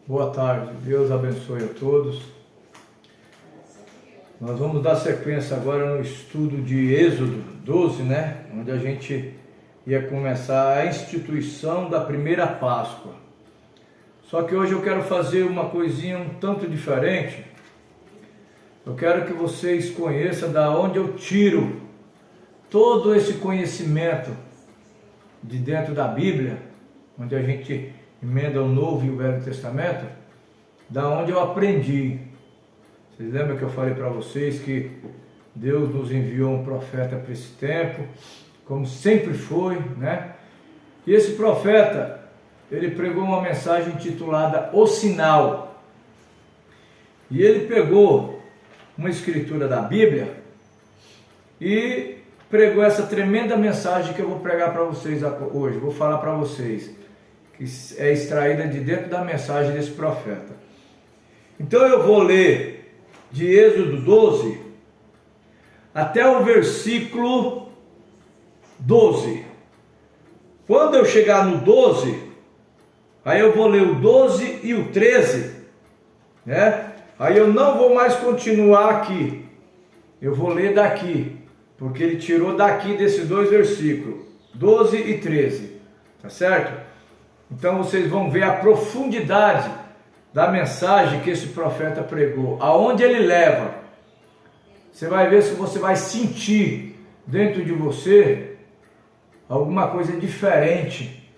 Boa tarde, Deus abençoe a todos. Nós vamos dar sequência agora no estudo de Êxodo 12, onde a gente ia começar a instituição da primeira Páscoa. Só que hoje eu quero fazer uma coisinha um tanto diferente. Eu quero que vocês conheçam da onde eu tiro todo esse conhecimento de dentro da Bíblia, onde a gente emenda o Novo e o Velho Testamento, da onde eu aprendi. Vocês lembram que eu falei para vocês que Deus nos enviou um profeta para esse tempo, como sempre foi, E esse profeta, ele pregou uma mensagem intitulada O Sinal. E ele pegou uma escritura da Bíblia e pregou essa tremenda mensagem que eu vou pregar para vocês hoje. Vou falar para vocês, que é extraída de dentro da mensagem desse profeta. Então eu vou ler de Êxodo 12 até o versículo 12. Quando eu chegar no 12, aí eu vou ler o 12 e o 13, Aí eu não vou mais continuar aqui, eu vou ler daqui, porque ele tirou daqui desses dois versículos, 12 e 13, tá certo? Então vocês vão ver a profundidade da mensagem que esse profeta pregou, aonde ele leva. Você vai ver se você vai sentir dentro de você alguma coisa diferente,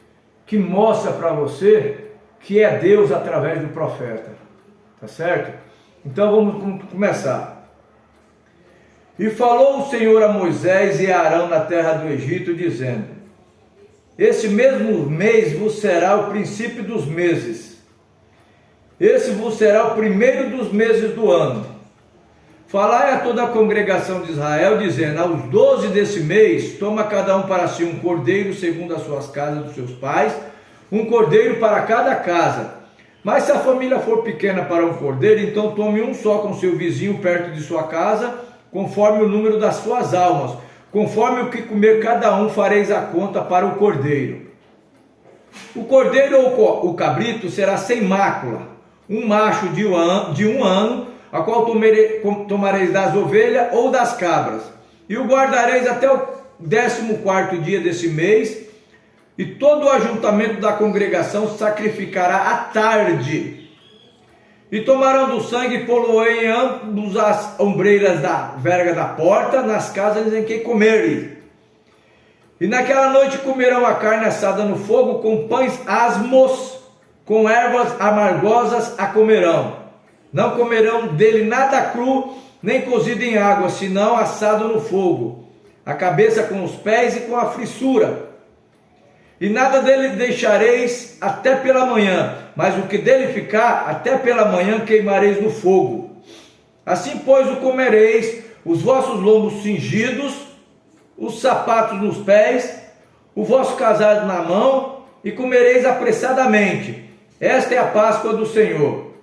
que mostra para você que é Deus através do profeta, tá certo? Então vamos começar. E falou o Senhor a Moisés e a Arão na terra do Egito, dizendo: esse mesmo mês vos será o princípio dos meses. Esse vos será o primeiro dos meses do ano. Falai a toda a congregação de Israel, dizendo: aos 12 desse mês, toma cada um para si um cordeiro, segundo as suas casas dos seus pais, um cordeiro para cada casa. Mas se a família for pequena para um cordeiro, então tome um só com seu vizinho perto de sua casa, conforme o número das suas almas. Conforme o que comer cada um, fareis a conta para o cordeiro. O cordeiro ou o cabrito será sem mácula, um macho de um ano, a qual tomareis das ovelhas ou das cabras, e o guardareis até o 14º dia desse mês, e todo o ajuntamento da congregação sacrificará à tarde. E tomarão do sangue e pô-lo em ambas as ombreiras da verga da porta, nas casas em que comerem. E naquela noite comerão a carne assada no fogo, com pães asmos, com ervas amargosas a comerão. Não comerão dele nada cru, nem cozido em água, senão assado no fogo, a cabeça com os pés e com a frissura. E nada dele deixareis até pela manhã, mas o que dele ficar, até pela manhã queimareis no fogo. Assim, pois, o comereis, os vossos lombos cingidos, os sapatos nos pés, o vosso casado na mão, e comereis apressadamente. Esta é a Páscoa do Senhor.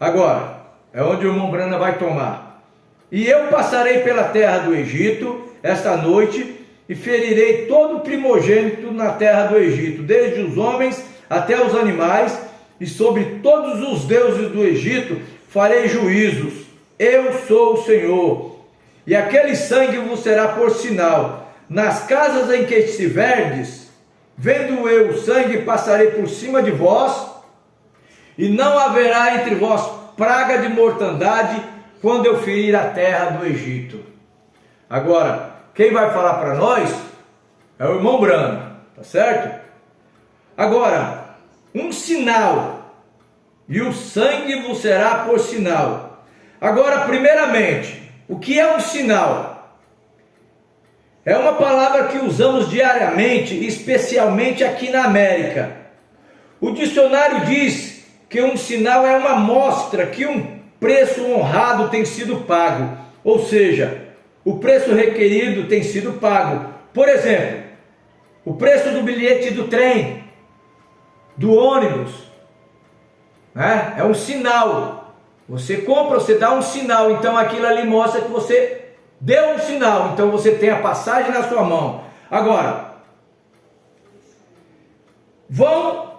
Agora, é onde o irmão Brana vai tomar. E eu passarei pela terra do Egito esta noite, e ferirei todo o primogênito na terra do Egito, desde os homens até os animais, e sobre todos os deuses do Egito farei juízos. Eu sou o Senhor. E aquele sangue vos será por sinal. Nas casas em que estiverdes, vendo eu o sangue, passarei por cima de vós, e não haverá entre vós praga de mortandade, quando eu ferir a terra do Egito. Agora, quem vai falar para nós é o irmão Brana, tá certo? Agora, um sinal, e o sangue vos será por sinal. Agora, primeiramente, o que é um sinal? É uma palavra que usamos diariamente, especialmente aqui na América. O dicionário diz que um sinal é uma mostra que um preço honrado tem sido pago, ou seja, o preço requerido tem sido pago. Por exemplo, o preço do bilhete do trem, do ônibus, é um sinal. Você compra, você dá um sinal, então aquilo ali mostra que você deu um sinal, então você tem a passagem na sua mão. Agora, vão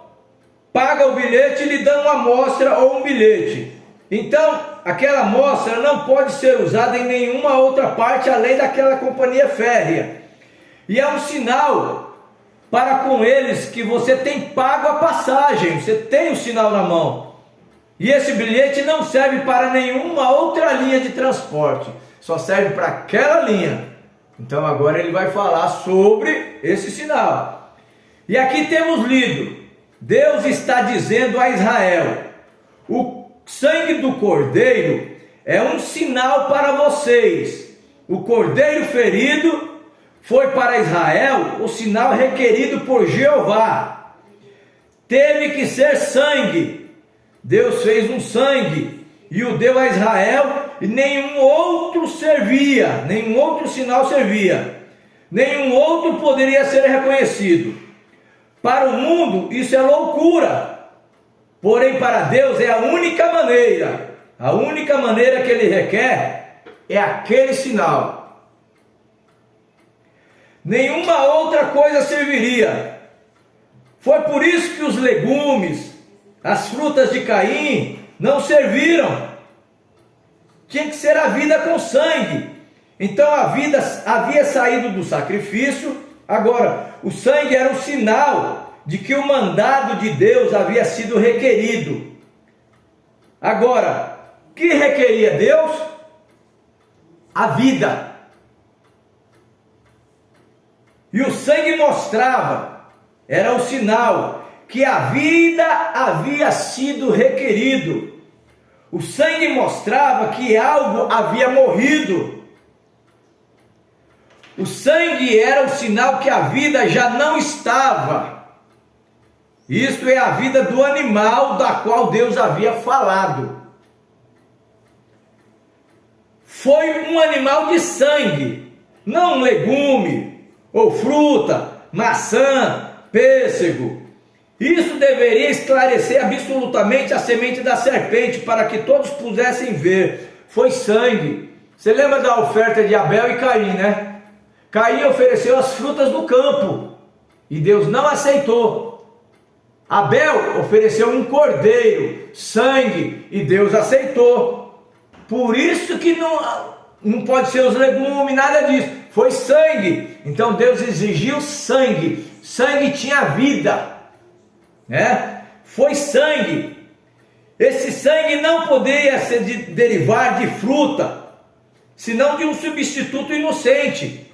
paga o bilhete e lhe dão uma amostra ou um bilhete. Então, aquela amostra não pode ser usada em nenhuma outra parte além daquela companhia férrea. E é um sinal para com eles que você tem pago a passagem, você tem o sinal na mão. E esse bilhete não serve para nenhuma outra linha de transporte, só serve para aquela linha. Então agora ele vai falar sobre esse sinal. E aqui temos lido, Deus está dizendo a Israel: o sangue do cordeiro é um sinal para vocês. O cordeiro ferido foi para Israel o sinal requerido por Jeová. Teve que ser sangue. Deus fez um sangue e o deu a Israel, e nenhum outro servia, nenhum outro sinal servia, nenhum outro poderia ser reconhecido. Para o mundo isso é loucura, porém para Deus é a única maneira que Ele requer é aquele sinal. Nenhuma outra coisa serviria. Foi por isso que os legumes, as frutas de Caim não serviram. Tinha que ser a vida com sangue. Então a vida havia saído do sacrifício. Agora, o sangue era um sinal de que o mandado de Deus havia sido requerido. Agora, o que requeria Deus? A vida. E o sangue mostrava, era o sinal que a vida havia sido requerido. O sangue mostrava que algo havia morrido. O sangue era o sinal que a vida já não estava. Isto é a vida do animal da qual Deus havia falado. Foi um animal de sangue, não um legume, ou fruta, maçã, pêssego. Isso deveria esclarecer absolutamente a semente da serpente, para que todos pudessem ver. Foi sangue. Você lembra da oferta de Abel e Caim, né? Caim ofereceu as frutas do campo e Deus não aceitou. Abel ofereceu um cordeiro, sangue, e Deus aceitou. Por isso que não pode ser os legumes, nada disso. Foi sangue. Então Deus exigiu sangue. Sangue tinha vida, né? Foi sangue. Esse sangue não poderia derivar de fruta, senão de um substituto inocente.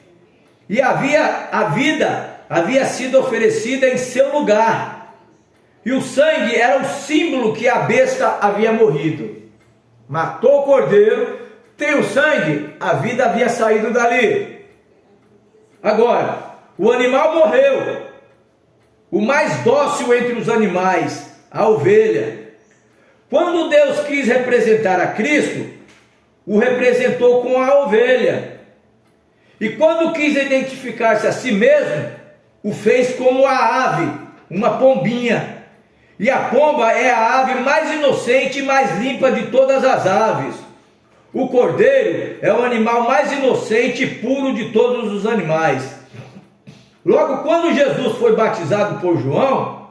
E a vida havia sido oferecida em seu lugar. E o sangue era o símbolo que a besta havia morrido. Matou o cordeiro, tem o sangue, a vida havia saído dali. Agora, o animal morreu. O mais dócil entre os animais, a ovelha. Quando Deus quis representar a Cristo, o representou com a ovelha. E quando quis identificar-se a si mesmo, o fez como a ave, uma pombinha. E a pomba é a ave mais inocente e mais limpa de todas as aves. O cordeiro é o animal mais inocente e puro de todos os animais. Logo, quando Jesus foi batizado por João,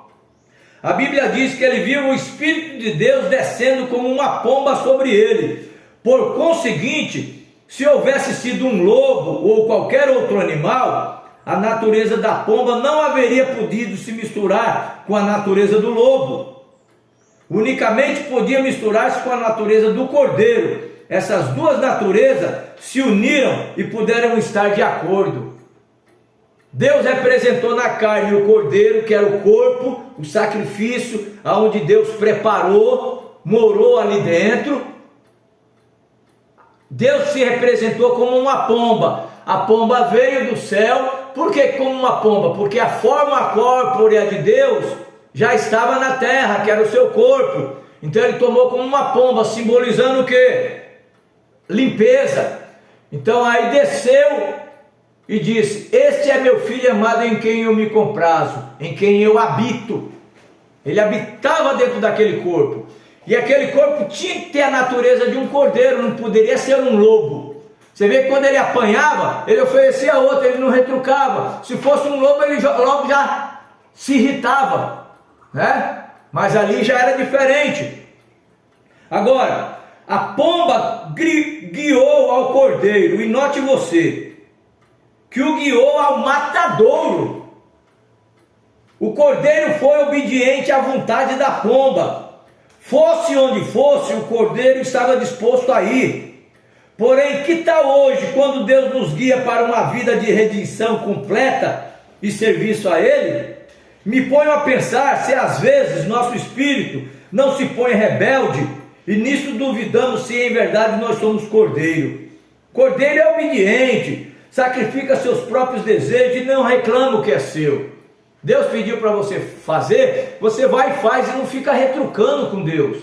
a Bíblia diz que ele viu o Espírito de Deus descendo como uma pomba sobre ele. Por conseguinte, se houvesse sido um lobo ou qualquer outro animal, a natureza da pomba não haveria podido se misturar com a natureza do lobo. Unicamente podia misturar-se com a natureza do cordeiro. Essas duas naturezas se uniram e puderam estar de acordo. Deus representou na carne o cordeiro, que era o corpo, o sacrifício, aonde Deus preparou, morou ali dentro. Deus se representou como uma pomba. A pomba veio do céu. Por que como uma pomba? Porque a forma corpórea de Deus já estava na terra, que era o seu corpo. Então ele tomou como uma pomba, simbolizando o quê? Limpeza. Então aí desceu e disse: este é meu filho amado, em quem eu me comprazo, em quem eu habito. Ele habitava dentro daquele corpo. E aquele corpo tinha que ter a natureza de um cordeiro, não poderia ser um lobo. Você vê que quando ele apanhava, ele oferecia outro, ele não retrucava. Se fosse um lobo, ele logo já se irritava, né? mas ali já era diferente. Agora, a pomba guiou ao cordeiro, e note você, que o guiou ao matadouro. O cordeiro foi obediente à vontade da pomba. Fosse onde fosse, o cordeiro estava disposto a ir. Porém, que tal hoje, quando Deus nos guia para uma vida de redenção completa e serviço a Ele? Me ponho a pensar se às vezes nosso espírito não se põe rebelde, e nisso duvidamos se em verdade nós somos cordeiro. Cordeiro é obediente, sacrifica seus próprios desejos e não reclama o que é seu. Deus pediu para você fazer, você vai e faz e não fica retrucando com Deus.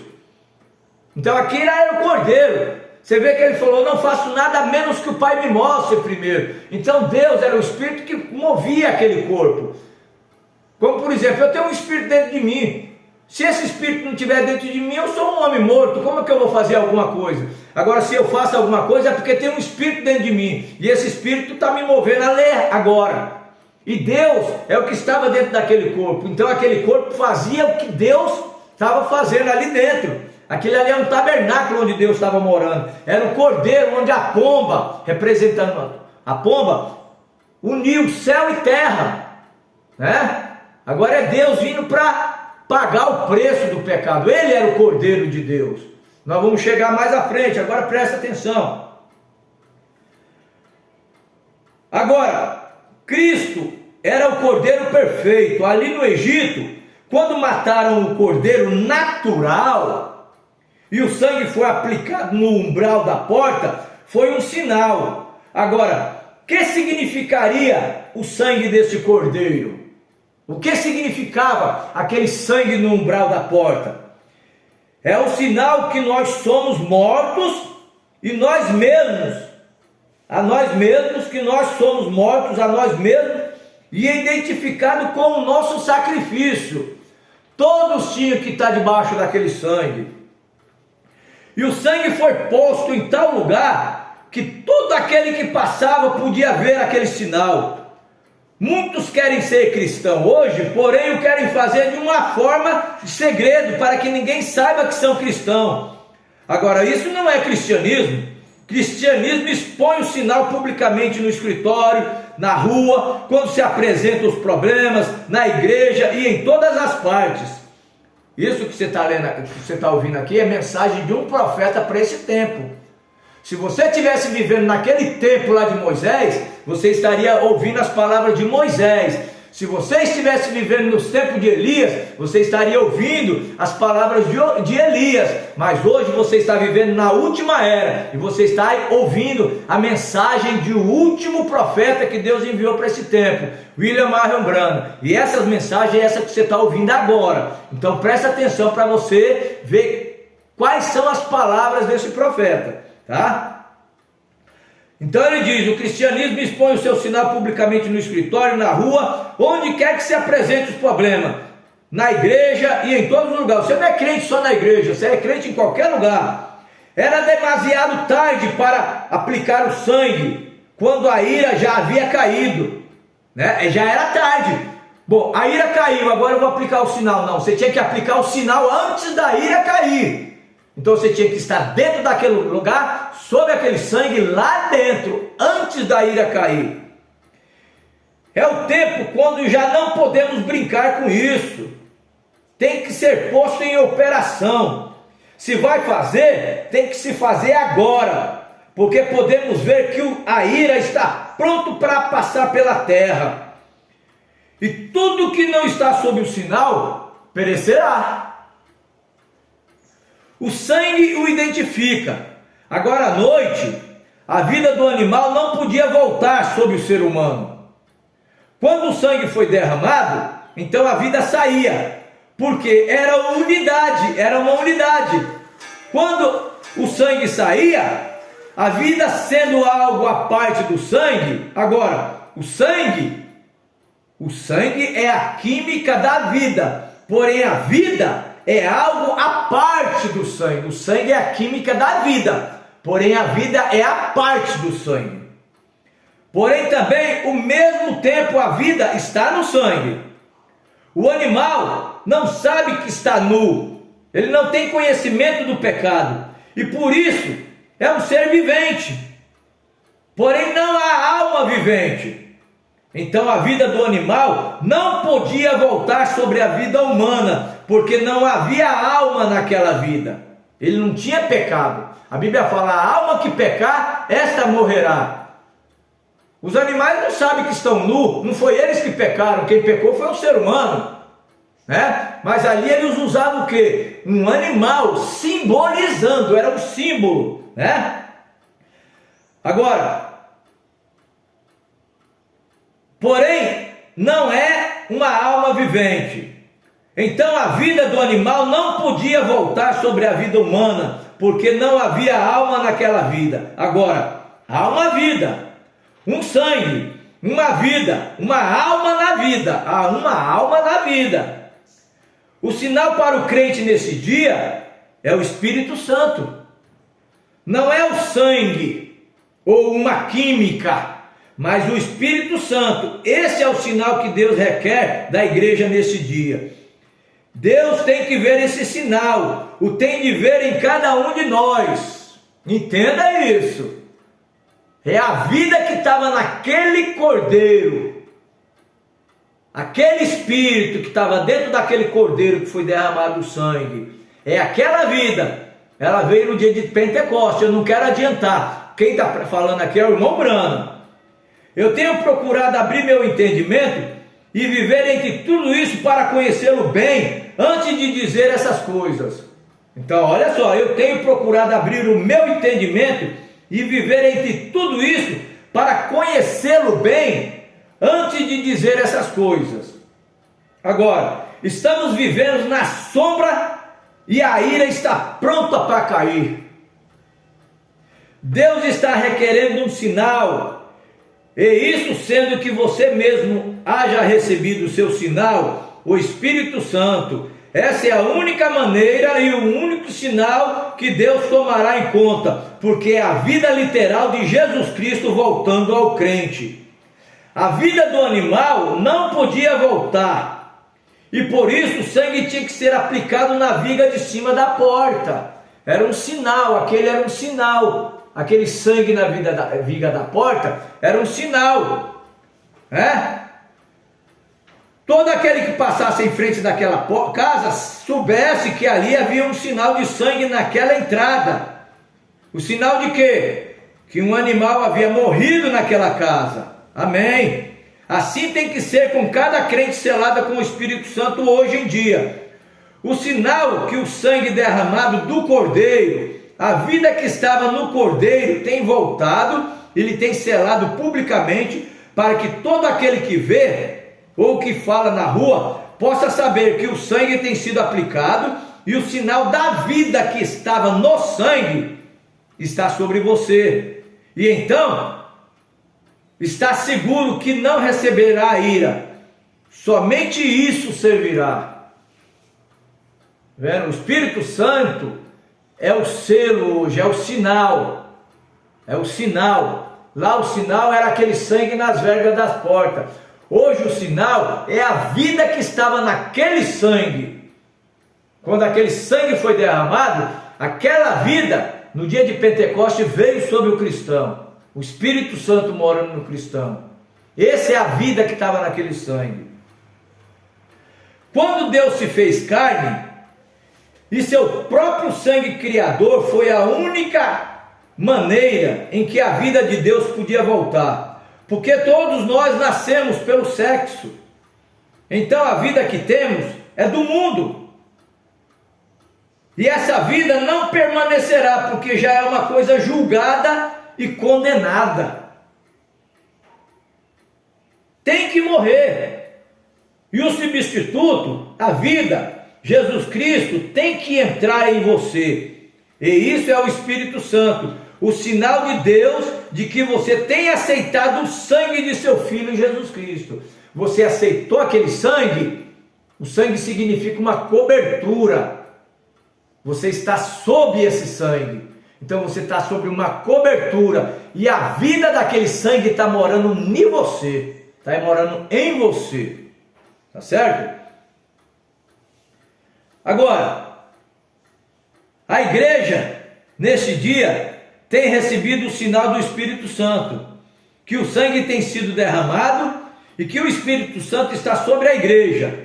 Então aqui era o cordeiro. Você vê que ele falou, não faço nada menos que o Pai me mostre primeiro. Então Deus era o Espírito que movia aquele corpo. Como por exemplo, eu tenho um Espírito dentro de mim. Se esse Espírito não estiver dentro de mim, eu sou um homem morto. Como é que eu vou fazer alguma coisa? Agora, se eu faço alguma coisa, é porque tem um Espírito dentro de mim. E esse Espírito está me movendo a ler agora. E Deus é o que estava dentro daquele corpo. Então aquele corpo fazia o que Deus estava fazendo ali dentro. Aquele ali é um tabernáculo onde Deus estava morando. Era um cordeiro onde a pomba, representando a pomba, uniu céu e terra, né? Agora é Deus vindo para pagar o preço do pecado. Ele era o cordeiro de Deus. Nós vamos chegar mais à frente, agora presta atenção. Agora, Cristo era o cordeiro perfeito. Ali no Egito, quando mataram o cordeiro natural e o sangue foi aplicado no umbral da porta, foi um sinal. Agora, o que significaria o sangue desse cordeiro? O que significava aquele sangue no umbral da porta? É o sinal que nós somos mortos e nós mesmos, a nós mesmos, que nós somos mortos a nós mesmos e é identificado com o nosso sacrifício. Todos tinham que estar debaixo daquele sangue. E o sangue foi posto em tal lugar que todo aquele que passava podia ver aquele sinal. Muitos querem ser cristãos hoje, porém o querem fazer de uma forma de segredo, para que ninguém saiba que são cristãos. Agora, isso não é cristianismo. Cristianismo expõe o sinal publicamente no escritório, na rua, quando se apresentam os problemas, na igreja e em todas as partes. Isso que você está lendo, que você está ouvindo aqui, é mensagem de um profeta para esse tempo. Se você estivesse vivendo naquele tempo lá de Moisés, você estaria ouvindo as palavras de Moisés. Se você estivesse vivendo nos tempos de Elias, você estaria ouvindo as palavras de Elias. Mas hoje você está vivendo na última era e você está ouvindo a mensagem de o último profeta que Deus enviou para esse tempo, William Marion Branham. E essas mensagens é essa que você está ouvindo agora. Então presta atenção para você ver quais são as palavras desse profeta, tá? Então ele diz, o cristianismo expõe o seu sinal publicamente no escritório, na rua, onde quer que se apresente os problemas, na igreja e em todos os lugares. Você não é crente só na igreja, você é crente em qualquer lugar. Era demasiado tarde para aplicar o sangue, quando a ira já havia caído, né? Já era tarde. Bom, a ira caiu, agora eu vou aplicar o sinal. Não, você tinha que aplicar o sinal antes da ira cair. Então você tinha que estar dentro daquele lugar, sob aquele sangue lá dentro, antes da ira cair. É o tempo quando já não podemos brincar com isso. Tem que ser posto em operação. Se vai fazer, tem que se fazer agora, porque podemos ver que a ira está pronto para passar pela terra. E tudo que não está sob o sinal, perecerá. O sangue o identifica. Agora à noite, a vida do animal não podia voltar sobre o ser humano. Quando o sangue foi derramado, então a vida saía, porque era uma unidade. Quando o sangue saía, a vida sendo algo à parte do sangue, agora, o sangue é a química da vida, porém a vida é algo à parte do sangue. O sangue é a química da vida, porém a vida é a parte do sangue. Porém também, ao mesmo tempo, a vida está no sangue. O animal não sabe que está nu, ele não tem conhecimento do pecado, e por isso é um ser vivente, porém não há alma vivente. Então a vida do animal não podia voltar sobre a vida humana, porque não havia alma naquela vida, ele não tinha pecado. A Bíblia fala: a alma que pecar, esta morrerá. Os animais não sabem que estão nus, não foi eles que pecaram, quem pecou foi o ser humano, né? Mas ali eles usavam o quê? Um animal, simbolizando, era um símbolo, né? Agora, porém, não é uma alma vivente. Então a vida do animal não podia voltar sobre a vida humana, porque não havia alma naquela vida. Agora, há uma vida, um sangue, uma vida, uma alma na vida, há uma alma na vida. O sinal para o crente nesse dia é o Espírito Santo, não é o sangue ou uma química, mas o Espírito Santo. Esse é o sinal que Deus requer da igreja nesse dia. Deus tem que ver esse sinal, o tem de ver em cada um de nós. Entenda isso. É a vida que estava naquele cordeiro, aquele espírito que estava dentro daquele cordeiro que foi derramado o sangue. É aquela vida. Ela veio no dia de Pentecostes. Eu não quero adiantar. Quem está falando aqui é o irmão Branham. Eu tenho procurado abrir meu entendimento e viver entre tudo isso para conhecê-lo bem, antes de dizer essas coisas. Então, olha só, eu tenho procurado abrir o meu entendimento e viver entre tudo isso para conhecê-lo bem, antes de dizer essas coisas. Agora, estamos vivendo na sombra e a ira está pronta para cair. Deus está requerendo um sinal, e isso sendo que você mesmo haja recebido o seu sinal, o Espírito Santo. Essa é a única maneira e o único sinal que Deus tomará em conta, porque é a vida literal de Jesus Cristo voltando ao crente. A vida do animal não podia voltar, e por isso o sangue tinha que ser aplicado na viga de cima da porta. Era um sinal, aquele era um sinal, aquele sangue na viga da porta era um sinal, né? Todo aquele que passasse em frente daquela casa soubesse que ali havia um sinal de sangue naquela entrada. O sinal de quê? Que um animal havia morrido naquela casa. Amém? Assim tem que ser com cada crente selada com o Espírito Santo hoje em dia. O sinal que o sangue derramado do Cordeiro, a vida que estava no Cordeiro, tem voltado, ele tem selado publicamente, para que todo aquele que vê ou que fala na rua, possa saber que o sangue tem sido aplicado e o sinal da vida que estava no sangue está sobre você. E então, está seguro que não receberá a ira. Somente isso servirá. Vendo? O Espírito Santo é o selo hoje, é o sinal. É o sinal. Lá o sinal era aquele sangue nas vergas das portas. Hoje o sinal é a vida que estava naquele sangue. Quando aquele sangue foi derramado, aquela vida, no dia de Pentecostes, veio sobre o cristão. O Espírito Santo morando no cristão. Essa é a vida que estava naquele sangue. Quando Deus se fez carne, e seu próprio sangue criador foi a única maneira em que a vida de Deus podia voltar. Porque todos nós nascemos pelo sexo. Então a vida que temos é do mundo. E essa vida não permanecerá, porque já é uma coisa julgada e condenada. Tem que morrer. E o substituto, a vida, Jesus Cristo, tem que entrar em você. E isso é o Espírito Santo. O sinal de Deus de que você tem aceitado o sangue de seu Filho Jesus Cristo. Você aceitou aquele sangue? O sangue significa uma cobertura. Você está sob esse sangue. Então você está sob uma cobertura. E a vida daquele sangue está morando em você. Está morando em você. Tá certo? Agora, a igreja, nesse dia, tem recebido o sinal do Espírito Santo, que o sangue tem sido derramado e que o Espírito Santo está sobre a igreja.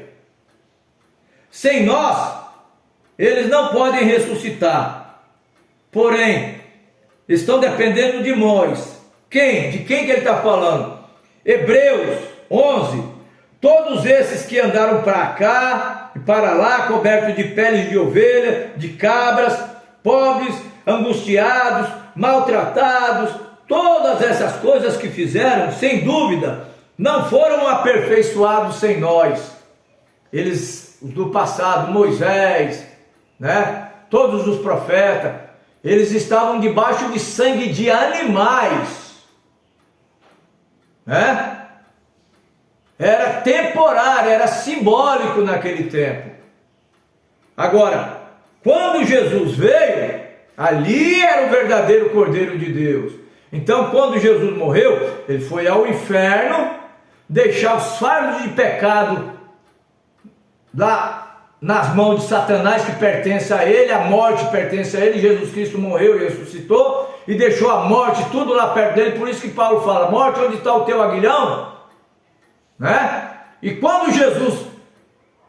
Sem nós, eles não podem ressuscitar, porém, estão dependendo de nós. Quem? De quem que ele está falando? Hebreus 11, todos esses que andaram para cá e para lá, cobertos de peles de ovelha, de cabras, pobres, angustiados, maltratados, todas essas coisas que fizeram, sem dúvida, não foram aperfeiçoados sem nós. Eles, do passado, Moisés, né? Todos os profetas, eles estavam debaixo de sangue de animais, né? Era temporário, era simbólico naquele tempo. Agora, quando Jesus veio, ali era o verdadeiro Cordeiro de Deus. Então, quando Jesus morreu, ele foi ao inferno, deixar os fardos de pecado lá nas mãos de Satanás, que pertence a ele, a morte pertence a ele. Jesus Cristo morreu e ressuscitou e deixou a morte tudo lá perto dele. Por isso que Paulo fala: morte, onde está o teu aguilhão? Né? E quando Jesus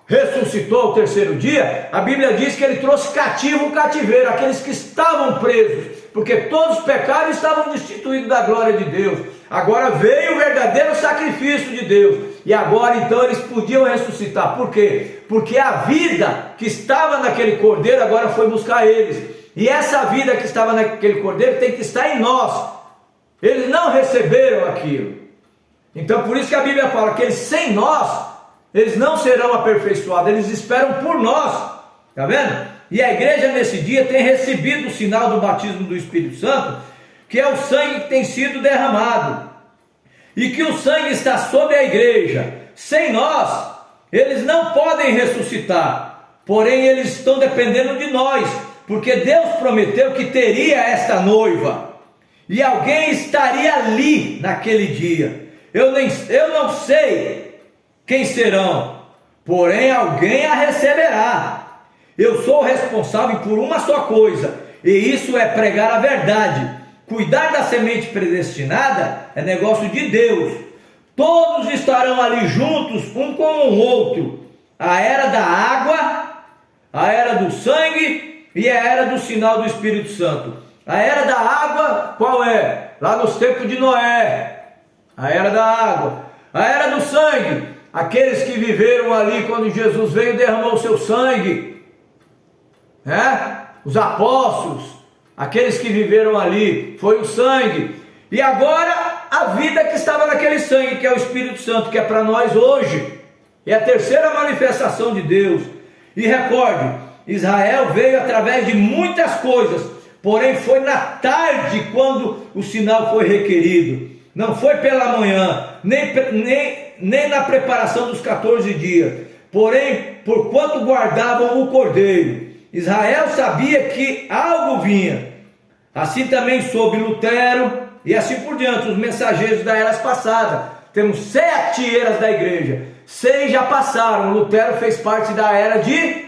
ressuscitou ao terceiro dia, a Bíblia diz que ele trouxe cativo o cativeiro, aqueles que estavam presos, porque todos os pecados estavam destituídos da glória de Deus. Agora veio o verdadeiro sacrifício de Deus, e agora então eles podiam ressuscitar. Por quê? Porque a vida que estava naquele cordeiro agora foi buscar eles, e essa vida que estava naquele cordeiro tem que estar em nós. Eles não receberam aquilo. Então por isso que a Bíblia fala que eles sem nós, eles não serão aperfeiçoados, eles esperam por nós, tá vendo? E a igreja nesse dia tem recebido o sinal do batismo do Espírito Santo, que é o sangue que tem sido derramado, e que o sangue está sobre a igreja. Sem nós, eles não podem ressuscitar, porém eles estão dependendo de nós, porque Deus prometeu que teria esta noiva, e alguém estaria ali naquele dia. Eu não sei quem serão, porém alguém a receberá. Eu sou responsável por uma só coisa, e isso é pregar a verdade. Cuidar da semente predestinada é negócio de Deus. Todos estarão ali juntos, um com o outro. A era da água, a era do sangue e a era do sinal do Espírito Santo. A era da água, qual é? Lá nos tempos de Noé, a era da água. A era do sangue, aqueles que viveram ali quando Jesus veio e derramou o seu sangue, né? Os apóstolos, aqueles que viveram ali, foi o sangue. E agora a vida que estava naquele sangue, que é o Espírito Santo, que é para nós hoje, é a terceira manifestação de Deus. E recorde, Israel veio através de muitas coisas, porém foi na tarde quando o sinal foi requerido. Não foi pela manhã, nem na preparação dos 14 dias, porém, porquanto guardavam o cordeiro. Israel sabia que algo vinha. Assim também soube Lutero, e assim por diante, os mensageiros da era passada. Temos 7 eras da igreja, 6 já passaram. Lutero fez parte da era de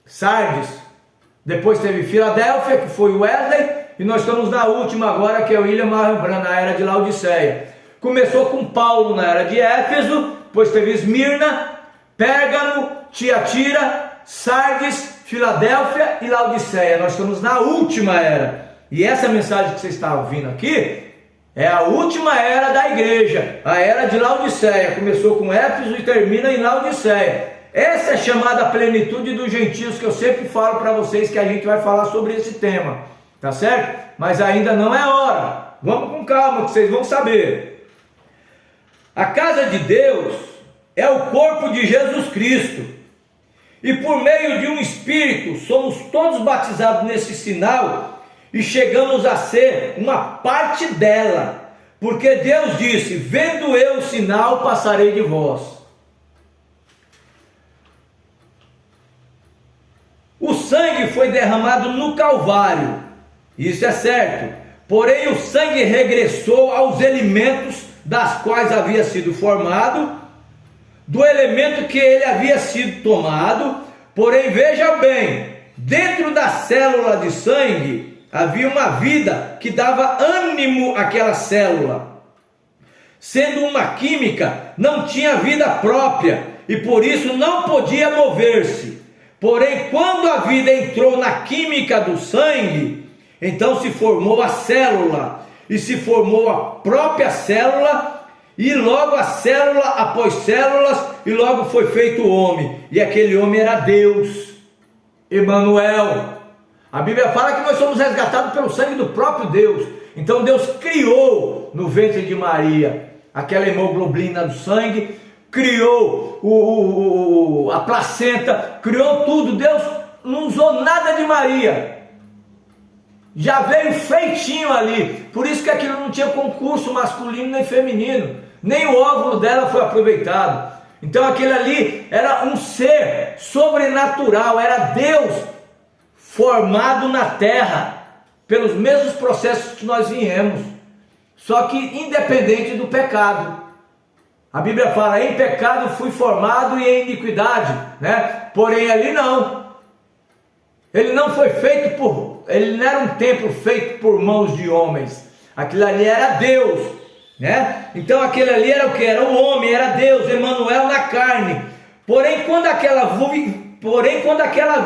Sardes, depois teve Filadélfia, que foi Wesley, e nós estamos na última agora, que é o William Marion Branham, na era de Laodiceia. Começou com Paulo na era de Éfeso, depois teve Esmirna, Pérgamo, Tiatira, Sardes, Filadélfia e Laodiceia. Nós estamos na última era. E essa mensagem que você está ouvindo aqui é a última era da igreja, a era de Laodiceia. Começou com Éfeso e termina em Laodiceia. Essa é chamada plenitude dos gentios, que eu sempre falo para vocês que a gente vai falar sobre esse tema, tá certo? Mas ainda não é hora. Vamos com calma que vocês vão saber. A casa de Deus é o corpo de Jesus Cristo, e por meio de um Espírito somos todos batizados nesse sinal e chegamos a ser uma parte dela, porque Deus disse: vendo eu o sinal, passarei de vós. O sangue foi derramado no Calvário, isso é certo, porém o sangue regressou aos elementos das quais havia sido formado, do elemento que ele havia sido tomado, Porém, veja bem, dentro da célula de sangue havia uma vida que dava ânimo àquela célula. Sendo uma química, não tinha vida própria e por isso não podia mover-se. Porém, quando a vida entrou na química do sangue, então se formou a célula, e se formou a própria célula, e logo a célula após células, e logo foi feito o homem, e aquele homem era Deus, Emanuel. A Bíblia fala que nós somos resgatados pelo sangue do próprio Deus. Então Deus criou no ventre de Maria aquela hemoglobina do sangue, criou a placenta, criou tudo. Deus não usou nada de Maria, já veio feitinho ali. Por isso que aquilo não tinha concurso masculino nem feminino, nem o óvulo dela foi aproveitado. Então aquele ali era um ser sobrenatural, era Deus formado na terra, pelos mesmos processos que nós viemos, só que independente do pecado. A Bíblia fala, em pecado fui formado e em iniquidade, né? Porém ali não, ele não foi feito ele não era um templo feito por mãos de homens, aquilo ali era Deus, né? Então aquele ali era o que? Era o homem, era Deus, Emanuel na carne. Porém quando aquela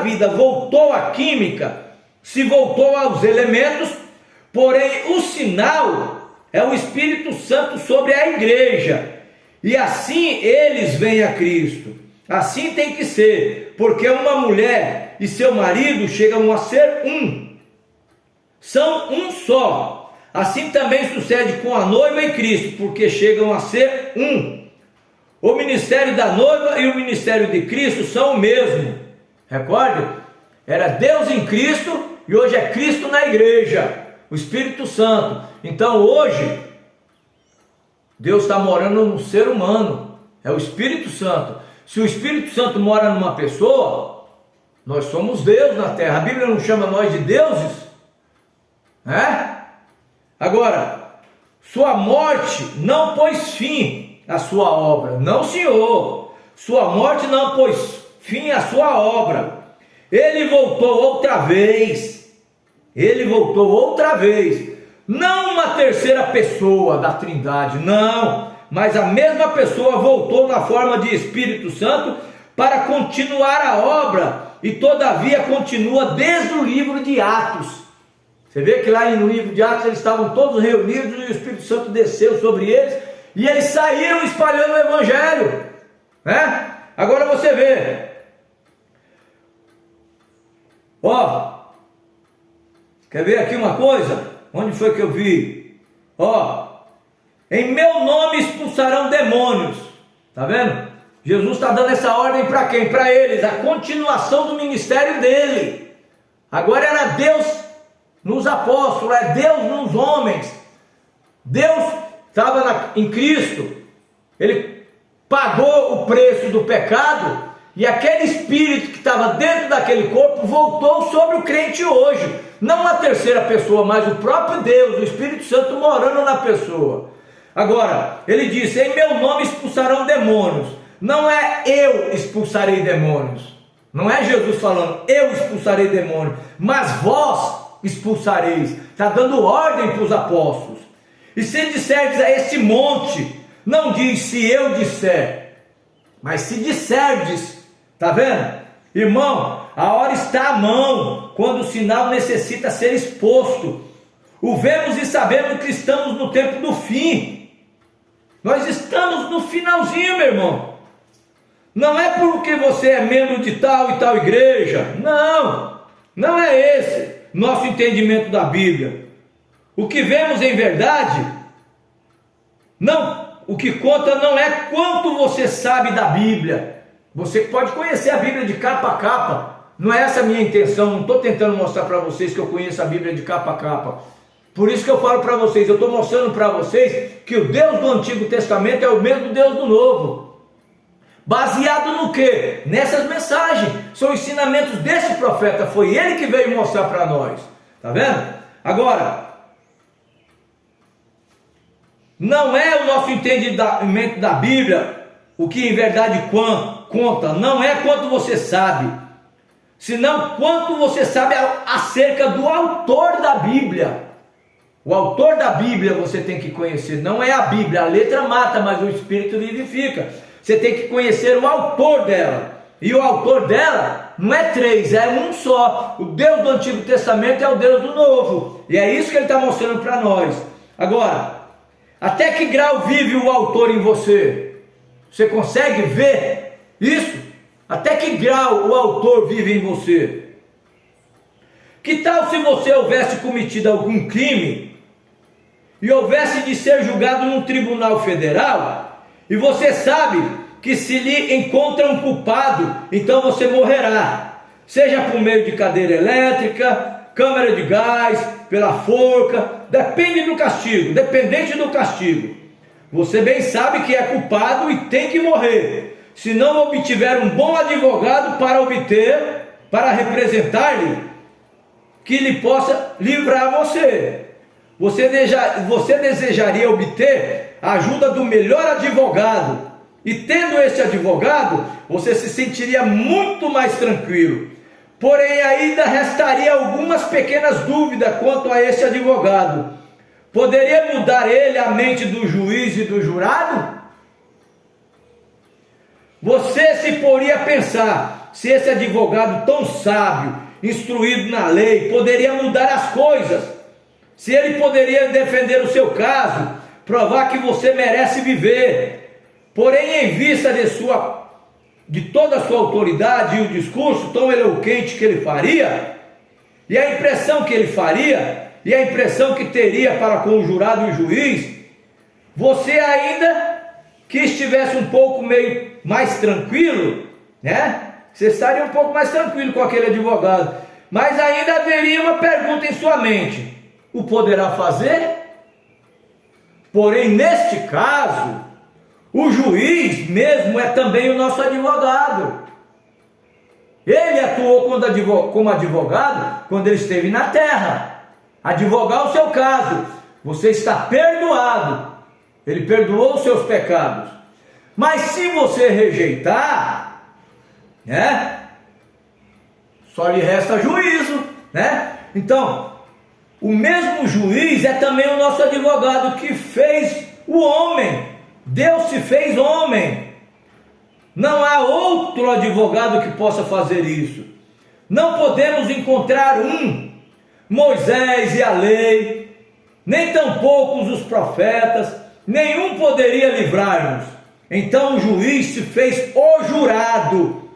vida voltou à química, se voltou aos elementos, porém o sinal é o Espírito Santo sobre a igreja, e assim eles vêm a Cristo. Assim tem que ser, porque uma mulher e seu marido chegam a ser um, são um só. Assim também sucede com a noiva e Cristo, porque chegam a ser um. O ministério da noiva e o ministério de Cristo são o mesmo. Recorde? Era Deus em Cristo e hoje é Cristo na igreja, o Espírito Santo. Então hoje Deus está morando no ser humano, é o Espírito Santo. Se o Espírito Santo mora numa pessoa, nós somos Deus na terra. A Bíblia não chama nós de deuses, né? Agora, sua morte não pôs fim à sua obra. Não, senhor. Sua morte não pôs fim à sua obra. Ele voltou outra vez. Ele voltou outra vez. Não uma terceira pessoa da Trindade, não. Mas a mesma pessoa voltou na forma de Espírito Santo para continuar a obra. E todavia continua desde o livro de Atos. Você vê que lá no livro de Atos eles estavam todos reunidos e o Espírito Santo desceu sobre eles e eles saíram espalhando o Evangelho, né? Agora você vê, ó, quer ver aqui uma coisa? Onde foi que eu vi? Ó, em meu nome expulsarão demônios, tá vendo? Jesus está dando essa ordem para quem? Para eles, a continuação do ministério dele. Agora era Deus nos apóstolos, é Deus nos homens. Deus estava em Cristo, ele pagou o preço do pecado, e aquele espírito que estava dentro daquele corpo voltou sobre o crente hoje. Não uma terceira pessoa, mas o próprio Deus, o Espírito Santo morando na pessoa. Agora, ele disse, em meu nome expulsarão demônios. Não é eu expulsarei demônios, não é Jesus falando, eu expulsarei demônios, mas vós expulsareis. Está dando ordem para os apóstolos. E se disserdes a este monte, não diz se eu disser, mas se disserdes, está vendo? Irmão, a hora está à mão, quando o sinal necessita ser exposto. O vemos e sabemos que estamos no tempo do fim. Nós estamos no finalzinho, meu irmão. Não é porque você é membro de tal e tal igreja. Não, não é esse nosso entendimento da Bíblia. O que vemos em verdade, não, o que conta não é quanto você sabe da Bíblia. Você pode conhecer a Bíblia de capa a capa. Não é essa a minha intenção. Não estou tentando mostrar para vocês que eu conheço a Bíblia de capa a capa. Por isso que eu falo para vocês, eu estou mostrando para vocês que o Deus do Antigo Testamento é o mesmo Deus do Novo. Baseado no quê? Nessas mensagens. São ensinamentos desse profeta. Foi ele que veio mostrar para nós. Tá vendo? Agora, não é o nosso entendimento da Bíblia o que em verdade conta. Não é quanto você sabe. senão quanto você sabe acerca do autor da Bíblia. O autor da Bíblia você tem que conhecer, não é a Bíblia, a letra mata, mas o Espírito vivifica. Você tem que conhecer o autor dela, e o autor dela não é três, é um só. O Deus do Antigo Testamento é o Deus do Novo, e é isso que ele está mostrando para nós. Agora, até que grau vive o autor em você? Você consegue ver isso? Até que grau o autor vive em você? Que tal se você houvesse cometido algum crime e houvesse de ser julgado num tribunal federal, e você sabe que se lhe encontra um culpado, então você morrerá, seja por meio de cadeira elétrica, câmara de gás, pela forca, depende do castigo, dependente do castigo. Você bem sabe que é culpado e tem que morrer, se não obtiver um bom advogado para representar-lhe, que lhe possa livrar você. Você desejaria obter a ajuda do melhor advogado, e tendo esse advogado, você se sentiria muito mais tranquilo. Porém, ainda restaria algumas pequenas dúvidas quanto a esse advogado. Poderia mudar ele a mente do juiz e do jurado? Você se poria a pensar se esse advogado tão sábio, instruído na lei, poderia mudar as coisas, se ele poderia defender o seu caso, provar que você merece viver. Porém, em vista de toda a sua autoridade e o discurso tão eloquente que ele faria, e a impressão que ele faria, e a impressão que teria para com o jurado e o juiz, você ainda que estivesse um pouco meio mais tranquilo, né? Você estaria um pouco mais tranquilo com aquele advogado, mas ainda haveria uma pergunta em sua mente: o poderá fazer? Porém, neste caso, o juiz mesmo é também o nosso advogado. Ele atuou como advogado quando ele esteve na terra, advogar o seu caso. Você está perdoado, ele perdoou os seus pecados. Mas se você rejeitar, né, só lhe resta juízo, né? Então, o mesmo juiz é também o nosso advogado que fez o homem. Deus se fez homem. Não há outro advogado que possa fazer isso. Não podemos encontrar Moisés e a lei, nem tampouco os profetas, nenhum poderia livrar-nos. Então o juiz se fez o jurado,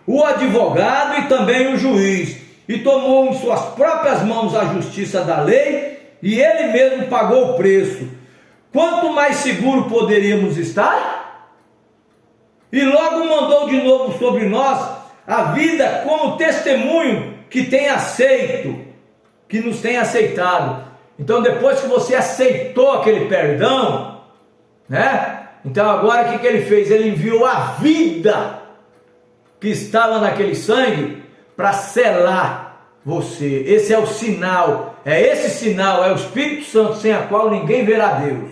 o advogado e também o juiz, e tomou em suas próprias mãos a justiça da lei, e ele mesmo pagou o preço. Quanto mais seguro poderíamos estar? E logo mandou de novo sobre nós a vida como testemunho que tem aceito, que nos tem aceitado. Então, depois que você aceitou aquele perdão, né? Então agora o que ele fez? Ele enviou a vida que estava naquele sangue para selar você. Esse é o sinal, é esse sinal, é o Espírito Santo, sem a qual ninguém verá Deus.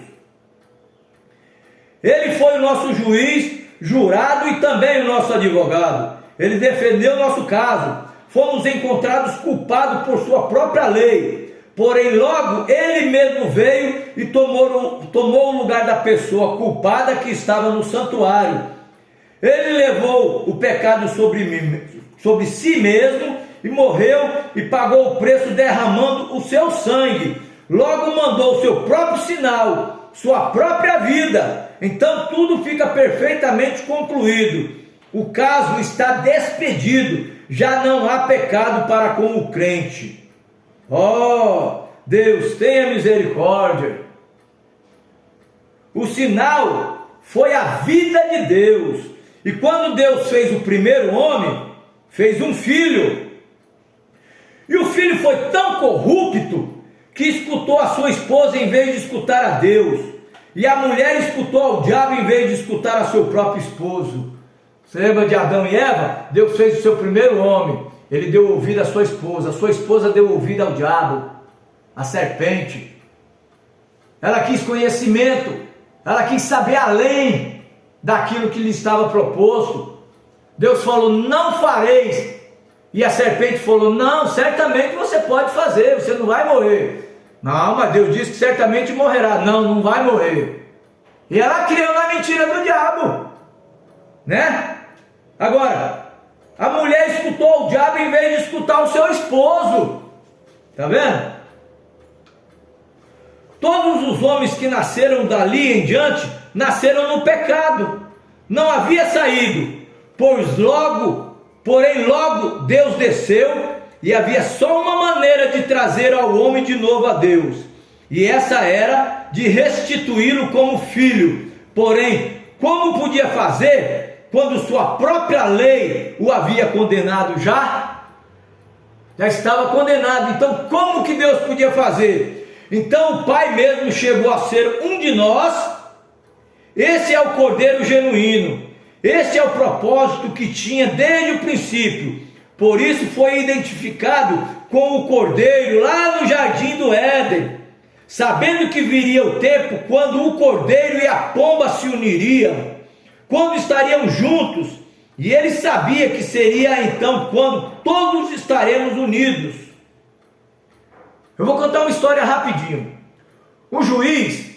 Ele foi o nosso juiz, jurado e também o nosso advogado. Ele defendeu o nosso caso. Fomos encontrados culpados por sua própria lei. Porém, logo ele mesmo veio e tomou o lugar da pessoa culpada que estava no santuário. Ele levou o pecado sobre si mesmo e morreu e pagou o preço derramando o seu sangue. Logo mandou o seu próprio sinal, sua própria vida. Então tudo fica perfeitamente concluído. O caso está despedido. Já não há pecado para com o crente. Oh, Deus, tenha misericórdia. O sinal foi a vida de Deus. E quando Deus fez o primeiro homem, fez um filho. E o filho foi tão corrupto que escutou a sua esposa em vez de escutar a Deus. E a mulher escutou ao diabo em vez de escutar a seu próprio esposo. Você lembra de Adão e Eva? Deus fez o seu primeiro homem. Ele deu ouvido à sua esposa deu ouvido ao diabo, à serpente. Ela quis conhecimento, ela quis saber além daquilo que lhe estava proposto. Deus falou: não fareis. E a serpente falou: não, certamente você pode fazer, você não vai morrer. Não, mas Deus disse que certamente morrerá. Não, não vai morrer. E ela criou na mentira do diabo, né? Agora, a mulher escutou o diabo em vez de escutar o seu esposo. Tá vendo? Todos os homens que nasceram dali em diante, nasceram no pecado. Não havia saído, porém logo Deus desceu, e havia só uma maneira de trazer ao homem de novo a Deus, e essa era de restituí-lo como filho. Porém, como podia fazer quando sua própria lei o havia condenado? Já estava condenado. Então como que Deus podia fazer? Então o Pai mesmo chegou a ser um de nós. Esse é o Cordeiro genuíno. Este é o propósito que tinha desde o princípio. Por isso foi identificado com o Cordeiro lá no jardim do Éden, sabendo que viria o tempo quando o Cordeiro e a pomba se uniriam, quando estariam juntos, e ele sabia que seria então quando todos estaremos unidos. Eu vou contar uma história rapidinho. O juiz,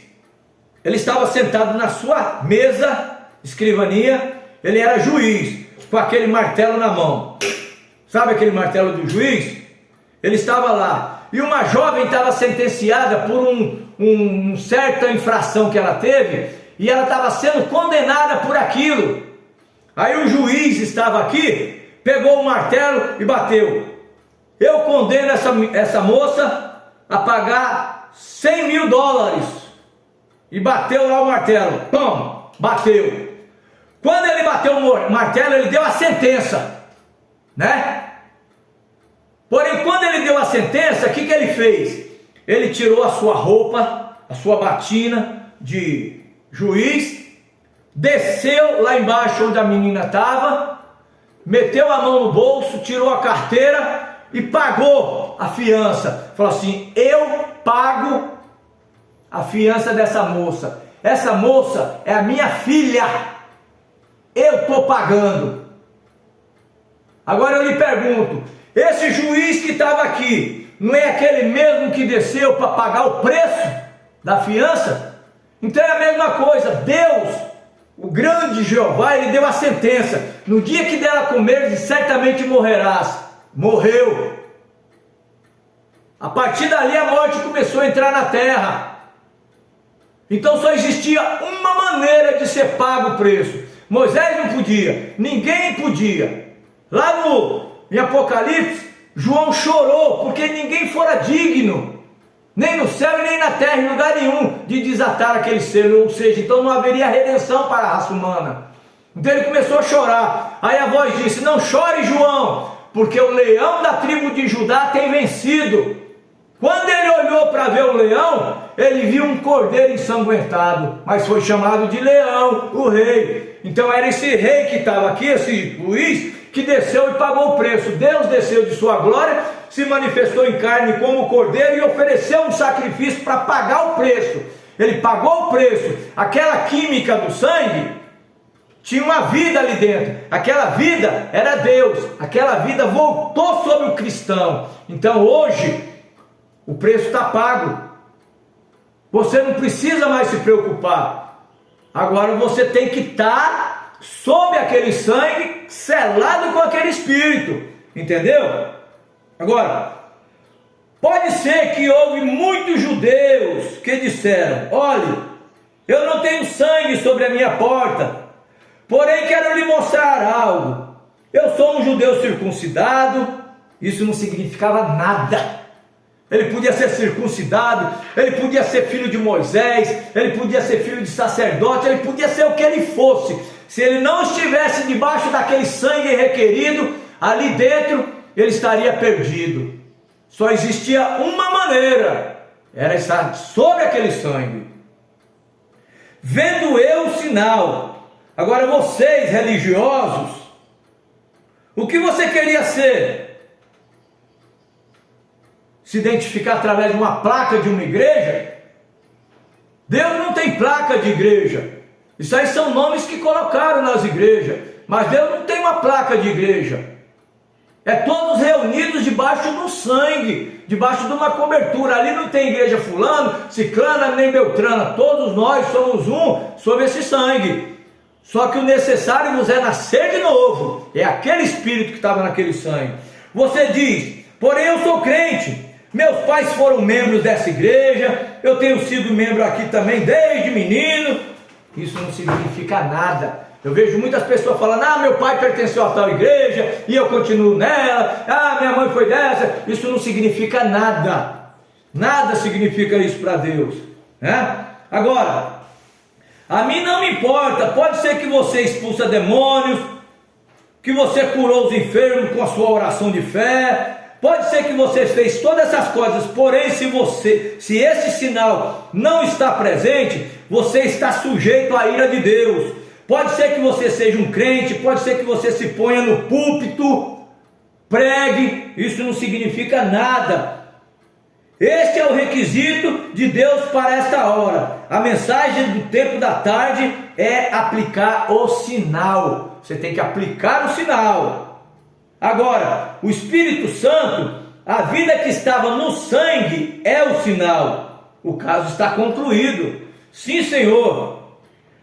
ele estava sentado na sua mesa, escrivania, ele era juiz, com aquele martelo na mão. Sabe aquele martelo do juiz? Ele estava lá, e uma jovem estava sentenciada por uma certa infração que ela teve, e ela estava sendo condenada por aquilo. Aí o juiz estava aqui, pegou o martelo e bateu: eu condeno essa moça a pagar $100.000. E bateu lá o martelo, pum, bateu. Quando ele bateu o martelo, ele deu a sentença, né? Porém, quando ele deu a sentença, o que ele fez? Ele tirou a sua roupa, a sua batina de juiz, desceu lá embaixo onde a menina estava, meteu a mão no bolso, tirou a carteira e pagou a fiança. Falou assim: eu pago a fiança dessa moça. Essa moça é a minha filha. Eu estou pagando. Agora eu lhe pergunto: esse juiz que estava aqui, não é aquele mesmo que desceu para pagar o preço da fiança? Então é a mesma coisa. Deus, o grande Jeová, ele deu a sentença: no dia que dela comer, certamente morrerás. Morreu. A partir dali a morte começou a entrar na terra. Então só existia uma maneira de ser pago o preço. Moisés não podia, ninguém podia. Lá em Apocalipse, João chorou porque ninguém fora digno, nem no céu e nem na terra, em lugar nenhum, de desatar aquele selo. Ou seja, então não haveria redenção para a raça humana. Então ele começou a chorar. Aí a voz disse: não chore, João, porque o leão da tribo de Judá tem vencido. Quando ele olhou para ver o leão, ele viu um cordeiro ensanguentado, mas foi chamado de leão, o rei. Então era esse rei que estava aqui, esse juiz, que desceu e pagou o preço. Deus desceu de sua glória, se manifestou em carne como cordeiro e ofereceu um sacrifício para pagar o preço. Ele pagou o preço. Aquela química do sangue tinha uma vida ali dentro. Aquela vida era Deus. Aquela vida voltou sobre o cristão. Então hoje o preço está pago. Você não precisa mais se preocupar. Agora você tem que estar sob aquele sangue, selado com aquele espírito. Entendeu? Agora, pode ser que houve muitos judeus que disseram: olhe, eu não tenho sangue sobre a minha porta, porém quero lhe mostrar algo. Eu sou um judeu circuncidado. Isso não significava nada. Ele podia ser circuncidado, ele podia ser filho de Moisés, ele podia ser filho de sacerdote, ele podia ser o que ele fosse. Se ele não estivesse debaixo daquele sangue requerido, ali dentro, ele estaria perdido. Só existia uma maneira, era estar sob aquele sangue. Vendo eu o sinal. Agora vocês religiosos, o que você queria ser? Se identificar através de uma placa de uma igreja? Deus não tem placa de igreja. Isso aí são nomes que colocaram nas igrejas. Mas Deus não tem uma placa de igreja. É todos reunidos debaixo do sangue, debaixo de uma cobertura. Ali não tem igreja fulano, ciclana, nem beltrana. Todos nós somos um sob esse sangue. Só que o necessário vos é nascer de novo. É aquele espírito que estava naquele sangue. Você diz, porém eu sou crente. Meus pais foram membros dessa igreja. Eu tenho sido membro aqui também desde menino. Isso não significa nada. Eu vejo muitas pessoas falando, meu pai pertenceu a tal igreja e eu continuo nela, minha mãe foi dessa. Isso não significa nada. Nada significa isso para Deus, né? Agora, a mim não me importa, pode ser que você expulsa demônios, que você curou os enfermos com a sua oração de fé, pode ser que você fez todas essas coisas, porém se esse sinal não está presente, você está sujeito à ira de Deus. Pode ser que você seja um crente, pode ser que você se ponha no púlpito, pregue, isso não significa nada. Este é o requisito de Deus para esta hora. A mensagem do tempo da tarde é aplicar o sinal. Você tem que aplicar o sinal. Agora, o Espírito Santo, a vida que estava no sangue é o sinal. O caso está concluído. Sim, Senhor.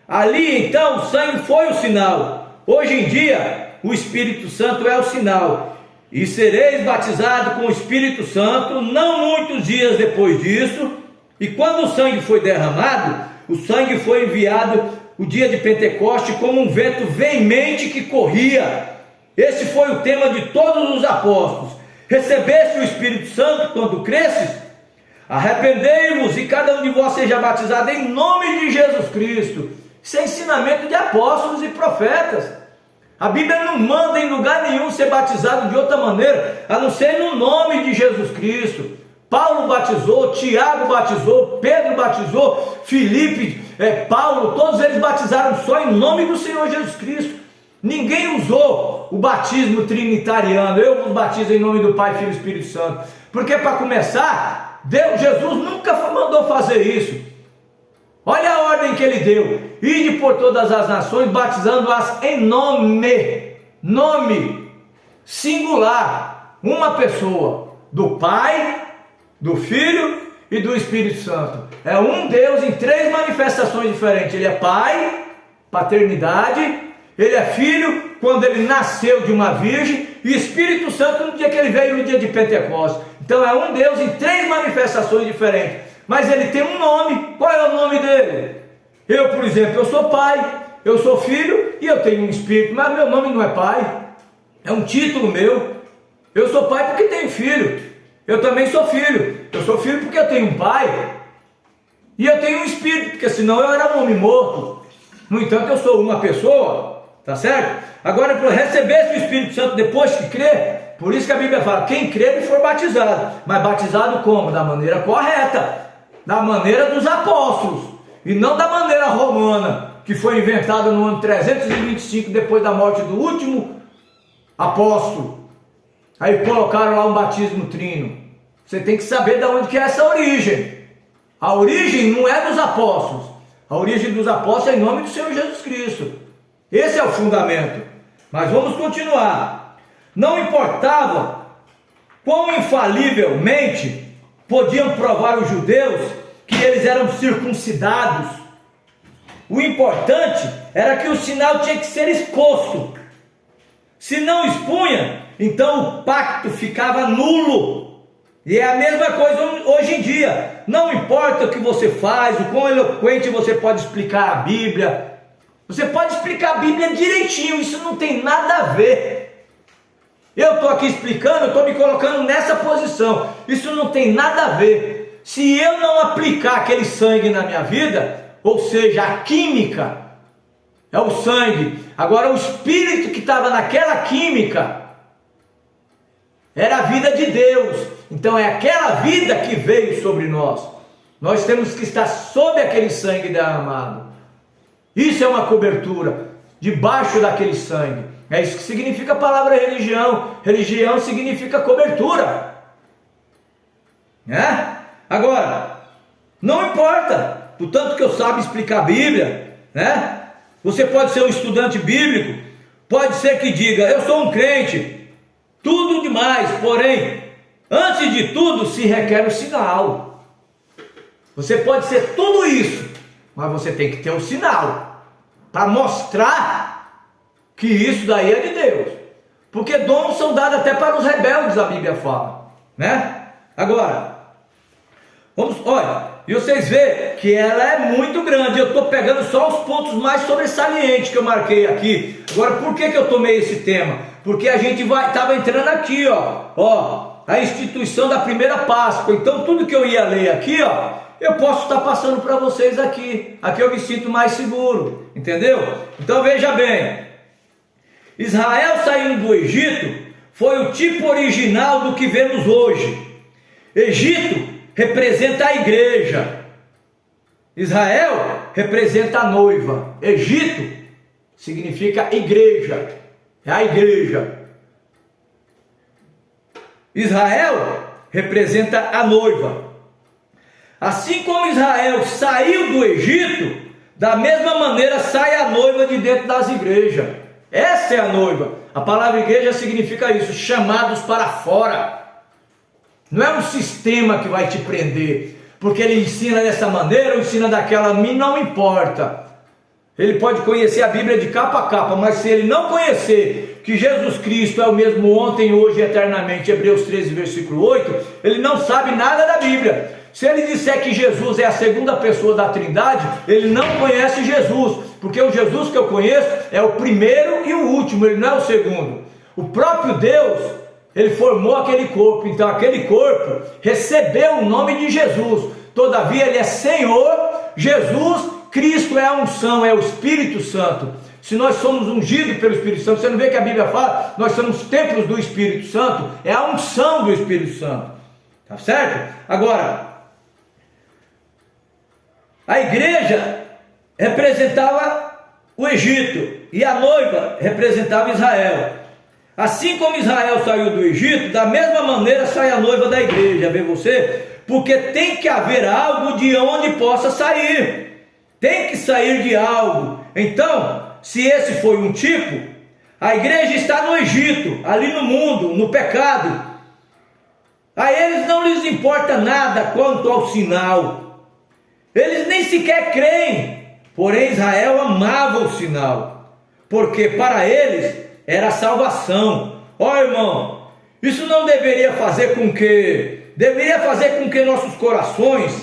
Ali então o sangue foi o sinal. Hoje em dia o Espírito Santo é o sinal. E sereis batizados com o Espírito Santo não muitos dias depois disso. E quando o sangue foi derramado, o sangue foi enviado o dia de Pentecoste como um vento veemente que corria. Esse foi o tema de todos os apóstolos. Recebeste o Espírito Santo quando cresces? Arrependei-vos e cada um de vós seja batizado em nome de Jesus Cristo. Isso é ensinamento de apóstolos e profetas. A Bíblia não manda em lugar nenhum ser batizado de outra maneira, a não ser no nome de Jesus Cristo. Paulo batizou, Tiago batizou, Pedro batizou, Filipe, Paulo, todos eles batizaram só em nome do Senhor Jesus Cristo. Ninguém usou o batismo trinitariano, eu vos batizo em nome do Pai, Filho e Espírito Santo. Porque para começar, Jesus nunca mandou fazer isso. Olha a ordem que ele deu: ide por todas as nações, batizando-as em nome singular, uma pessoa, do Pai, do Filho e do Espírito Santo. É um Deus em três manifestações diferentes. Ele é Pai, paternidade, ele é Filho, quando ele nasceu de uma virgem, e Espírito Santo no dia que ele veio, no dia de Pentecostes. Então é um Deus em três manifestações diferentes. Mas ele tem um nome. Qual é o nome dele? Eu, por exemplo, eu sou pai, eu sou filho e eu tenho um espírito, mas meu nome não é pai, é um título meu. Eu sou pai porque tenho filho, eu também sou filho. Eu sou filho porque eu tenho um pai e eu tenho um espírito, porque senão eu era um homem morto. No entanto, eu sou uma pessoa, tá certo? Agora, para receber o Espírito Santo depois que crê, por isso que a Bíblia fala, quem crer e for batizado. Mas batizado como? Da maneira correta, da maneira dos apóstolos, e não da maneira romana, que foi inventada no ano 325, depois da morte do último apóstolo. Aí colocaram lá um batismo trino. Você tem que saber de onde que é essa origem. A origem não é dos apóstolos. A origem dos apóstolos é em nome do Senhor Jesus Cristo. Esse é o fundamento. Mas vamos continuar. Não importava quão infalivelmente podiam provar os judeus que eles eram circuncidados. O importante era que o sinal tinha que ser exposto. Se não expunha, então o pacto ficava nulo. E é a mesma coisa hoje em dia. Não importa o que você faz, o quão eloquente você pode explicar a Bíblia. Você pode explicar a Bíblia direitinho, isso não tem nada a ver. Eu estou aqui explicando, eu estou me colocando nessa posição. Isso não tem nada a ver. Se eu não aplicar aquele sangue na minha vida, ou seja, a química é o sangue. Agora o espírito que estava naquela química era a vida de Deus. Então é aquela vida que veio sobre nós. Nós temos que estar sob aquele sangue derramado. Isso é uma cobertura, debaixo daquele sangue. É isso que significa a palavra religião. Religião significa cobertura, né? Agora, não importa o tanto que eu saiba explicar a Bíblia, né? Você pode ser um estudante bíblico, pode ser que diga, eu sou um crente, tudo demais, porém, antes de tudo se requer o sinal. Você pode ser tudo isso, mas você tem que ter um sinal para mostrar que isso daí é de Deus. Porque dons são dados até para os rebeldes, a Bíblia fala, né? Agora, olha, e vocês veem que ela é muito grande. Eu estou pegando só os pontos mais sobressalientes que eu marquei aqui. Agora, por que eu tomei esse tema? Porque a gente estava entrando aqui, ó, a instituição da primeira Páscoa. Então, tudo que eu ia ler aqui, ó, eu posso estar passando para vocês aqui. Aqui eu me sinto mais seguro, entendeu? Então, veja bem. Israel saindo do Egito foi o tipo original do que vemos hoje. Egito representa a igreja. Israel representa a noiva. Egito significa igreja. É a igreja. Israel representa a noiva. Assim como Israel saiu do Egito, da mesma maneira sai a noiva de dentro das igrejas. Essa é a noiva. A palavra igreja significa isso, chamados para fora. Não é um sistema que vai te prender, porque ele ensina dessa maneira ou ensina daquela, a mim não importa. Ele pode conhecer a Bíblia de capa a capa, mas se ele não conhecer que Jesus Cristo é o mesmo ontem, hoje e eternamente, Hebreus 13, versículo 8, ele não sabe nada da Bíblia. Se ele disser que Jesus é a segunda pessoa da Trindade, ele não conhece Jesus, porque o Jesus que eu conheço é o primeiro e o último, ele não é o segundo. O próprio Deus, ele formou aquele corpo, então aquele corpo recebeu o nome de Jesus. Todavia ele é Senhor, Jesus, Cristo é a unção, é o Espírito Santo. Se nós somos ungidos pelo Espírito Santo, você não vê que a Bíblia fala, nós somos templos do Espírito Santo, é a unção do Espírito Santo, tá certo? Agora, a igreja representava o Egito e a noiva representava Israel. Assim como Israel saiu do Egito, da mesma maneira sai a noiva da igreja, vê você? Porque tem que haver algo de onde possa sair, tem que sair de algo. Então, se esse foi um tipo, a igreja está no Egito, ali no mundo, no pecado. A eles não lhes importa nada quanto ao sinal, eles nem sequer creem, porém Israel amava o sinal, porque para eles era salvação. Ó irmão, isso não deveria fazer com que nossos corações,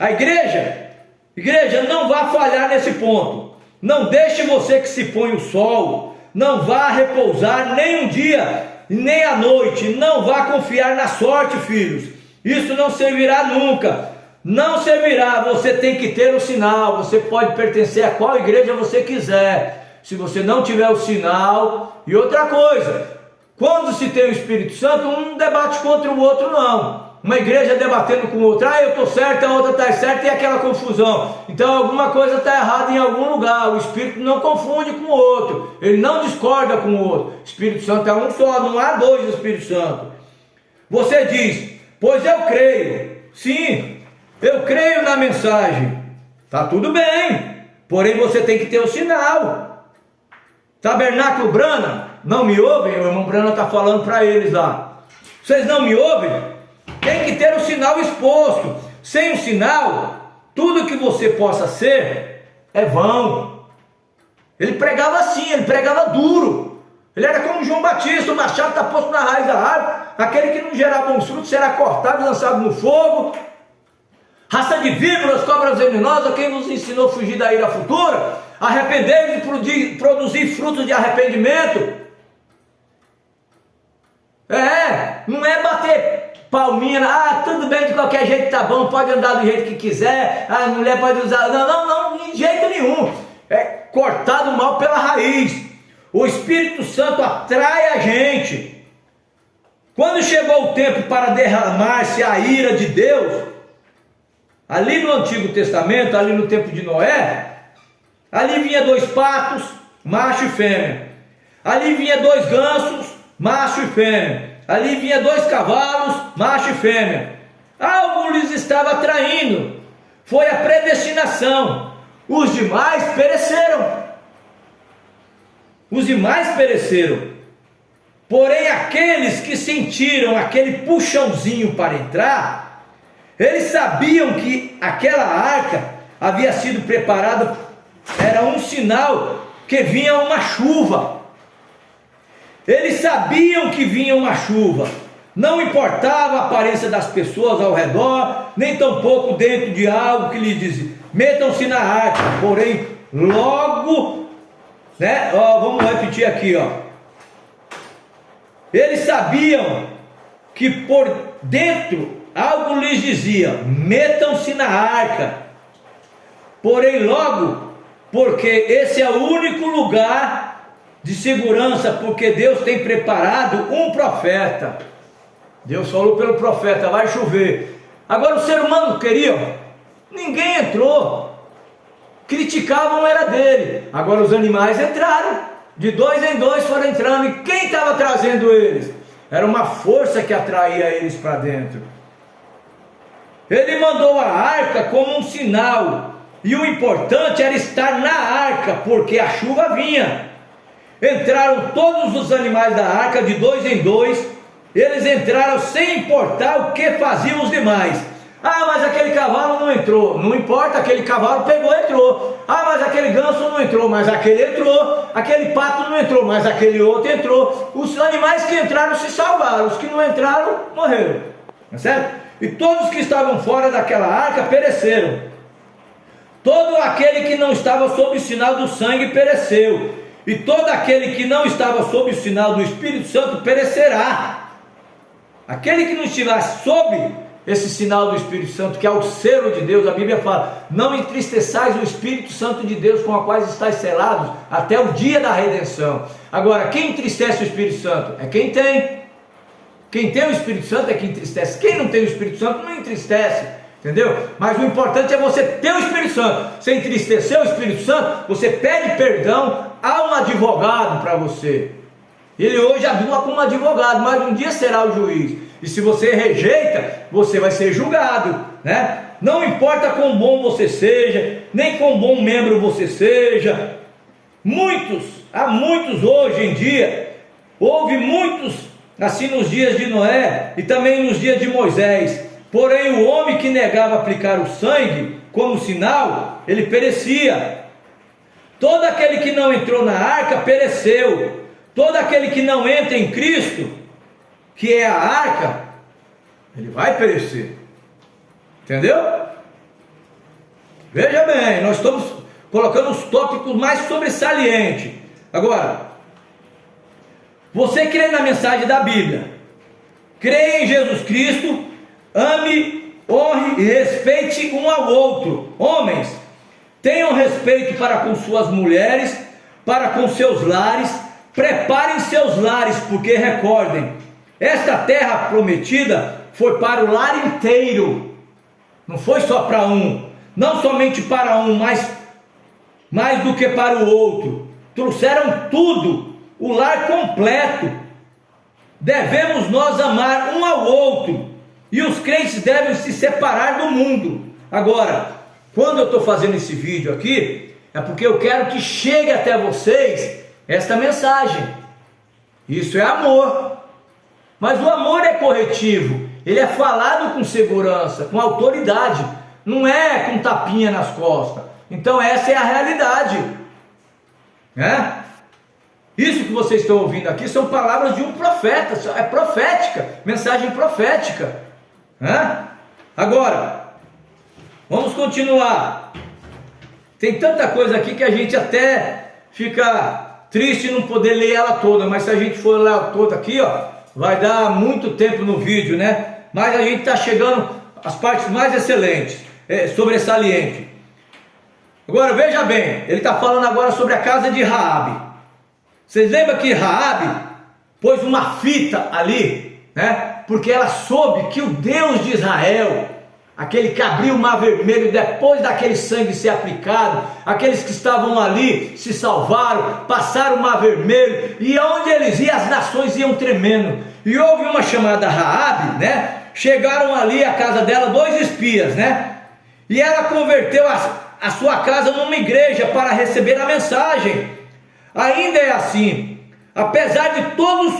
a igreja não vá falhar nesse ponto. Não deixe você que se põe o sol, não vá repousar nem um dia, nem à noite, não vá confiar na sorte, filhos, isso não servirá nunca. Não servirá, você tem que ter o sinal. Você pode pertencer a qual igreja você quiser, se você não tiver o sinal. E outra coisa, quando se tem o Espírito Santo, um não debate contra o outro não. Uma igreja debatendo com outra, eu estou certo, a outra está certa, e aquela confusão. Então alguma coisa está errada em algum lugar. O Espírito não confunde com o outro, ele não discorda com o outro. O Espírito Santo é um só, não há dois Espíritos Santos. Você diz, pois eu creio. Sim, eu creio na mensagem, está tudo bem, porém você tem que ter o sinal. Tabernáculo Brana, não me ouvem? O irmão Brana está falando para eles lá. Vocês não me ouvem? Tem que ter o sinal exposto. Sem o sinal, tudo que você possa ser é vão. Ele pregava assim, ele pregava duro. Ele era como João Batista, o machado está posto na raiz da árvore, aquele que não gerar bons frutos será cortado e lançado no fogo. Raça de víboras, cobras venenosas, quem nos ensinou a fugir da ira futura? Arrependei-vos e produzir frutos de arrependimento. Não é bater palminha, tudo bem, de qualquer jeito tá bom, pode andar do jeito que quiser, a mulher pode usar, não, de jeito nenhum. É cortado o mal pela raiz. O Espírito Santo atrai a gente. Quando chegou o tempo para derramar-se a ira de Deus, ali no Antigo Testamento, ali no tempo de Noé, ali vinha 2 patos, macho e fêmea. Ali vinha 2 gansos, macho e fêmea. Ali vinha 2 cavalos, macho e fêmea. Algo lhes estava atraindo. Foi a predestinação. Os demais pereceram. Porém, aqueles que sentiram aquele puxãozinho para entrar, eles sabiam que aquela arca havia sido preparada, era um sinal que vinha uma chuva. Eles sabiam que vinha uma chuva. Não importava a aparência das pessoas ao redor, nem tampouco dentro de algo que lhes dizia: metam-se na arca. Porém, logo, vamos repetir aqui, eles sabiam que por dentro algo lhes dizia: metam-se na arca. Porém, logo, porque esse é o único lugar de segurança, porque Deus tem preparado um profeta. Deus falou pelo profeta: vai chover. Agora o ser humano queria, ninguém entrou. Criticavam era dele. Agora os animais entraram, de dois em dois foram entrando. E quem estava trazendo eles? Era uma força que atraía eles para dentro. Ele mandou a arca como um sinal, e o importante era estar na arca, porque a chuva vinha. Entraram todos os animais da arca, de dois em dois. Eles entraram sem importar o que faziam os demais. Ah, mas aquele cavalo não entrou. Não importa, aquele cavalo pegou e entrou. Ah, mas aquele ganso não entrou, mas aquele entrou. Aquele pato não entrou, mas aquele outro entrou. Os animais que entraram se salvaram, os que não entraram morreram. Tá certo? E todos que estavam fora daquela arca pereceram. Todo aquele que não estava sob o sinal do sangue pereceu. E todo aquele que não estava sob o sinal do Espírito Santo perecerá. Aquele que não estiver sob esse sinal do Espírito Santo, que é o selo de Deus, a Bíblia fala: não entristeçais o Espírito Santo de Deus, com a qual estáis selados até o dia da redenção. Agora, quem entristece o Espírito Santo? É quem tem. Quem tem o Espírito Santo é quem entristece. Quem não tem o Espírito Santo não entristece. Entendeu? Mas o importante é você ter o Espírito Santo. Você entristeceu o Espírito Santo, você pede perdão a um advogado para você. Ele hoje atua como advogado, mas um dia será o juiz. E se você rejeita, você vai ser julgado, né? Não importa quão bom você seja, nem quão bom membro você seja. Há muitos hoje em dia, houve muitos assim nos dias de Noé e também nos dias de Moisés. Porém, o homem que negava aplicar o sangue como sinal, ele perecia. Todo aquele que não entrou na arca pereceu. Todo aquele que não entra em Cristo, que é a arca, ele vai perecer. Entendeu? Veja bem, nós estamos colocando os tópicos mais sobresalientes. Agora, você crê na mensagem da Bíblia, crê em Jesus Cristo, ame, honre e respeite um ao outro. Homens, tenham respeito para com suas mulheres, para com seus lares. Preparem seus lares, porque recordem, esta terra prometida foi para o lar inteiro, não foi só para um, não somente para um, mas mais do que para o outro. Trouxeram tudo, o lar completo. Devemos nós amar um ao outro, e os crentes devem se separar do mundo. Agora, quando eu estou fazendo esse vídeo aqui, é porque eu quero que chegue até vocês esta mensagem. Isso é amor. Mas o amor é corretivo, ele é falado com segurança, com autoridade, não é com tapinha nas costas. Então essa é a realidade, né? Isso que vocês estão ouvindo aqui são palavras de um profeta, é profética, mensagem profética, né? Agora, vamos continuar. Tem tanta coisa aqui que a gente até fica triste não poder ler ela toda, mas se a gente for ler ela toda aqui, vai dar muito tempo no vídeo, né? Mas a gente está chegando às partes mais excelentes, sobresalientes. Agora veja bem, ele está falando agora sobre a casa de Raabe. Vocês lembram que Raabe pôs uma fita ali, né? Porque ela soube que o Deus de Israel, aquele que abriu o mar vermelho depois daquele sangue ser aplicado, aqueles que estavam ali se salvaram, passaram o mar vermelho, e onde eles iam, as nações iam tremendo. E houve uma chamada Raabe, né? Chegaram ali à casa dela 2 espias, né? E ela converteu a sua casa numa igreja para receber a mensagem. Ainda é assim, Apesar de todos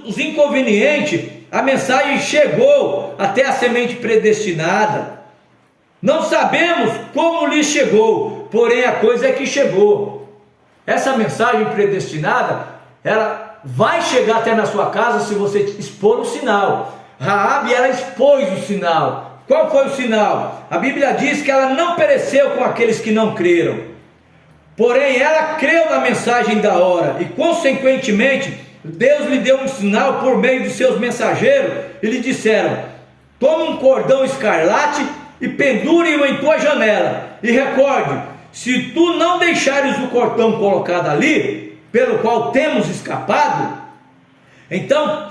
os inconvenientes, a mensagem chegou até a semente predestinada. Não sabemos como lhe chegou, porém a coisa é que chegou. Essa mensagem predestinada, ela vai chegar até na sua casa se você expor o sinal. Raabe, ela expôs o sinal. Qual foi o sinal? A Bíblia diz que ela não pereceu com aqueles que não creram. Porém, ela creu na mensagem da hora e, consequentemente, Deus lhe deu um sinal por meio de seus mensageiros e lhe disseram: toma um cordão escarlate e pendure-o em tua janela. E recorde, se tu não deixares o cordão colocado ali, pelo qual temos escapado, então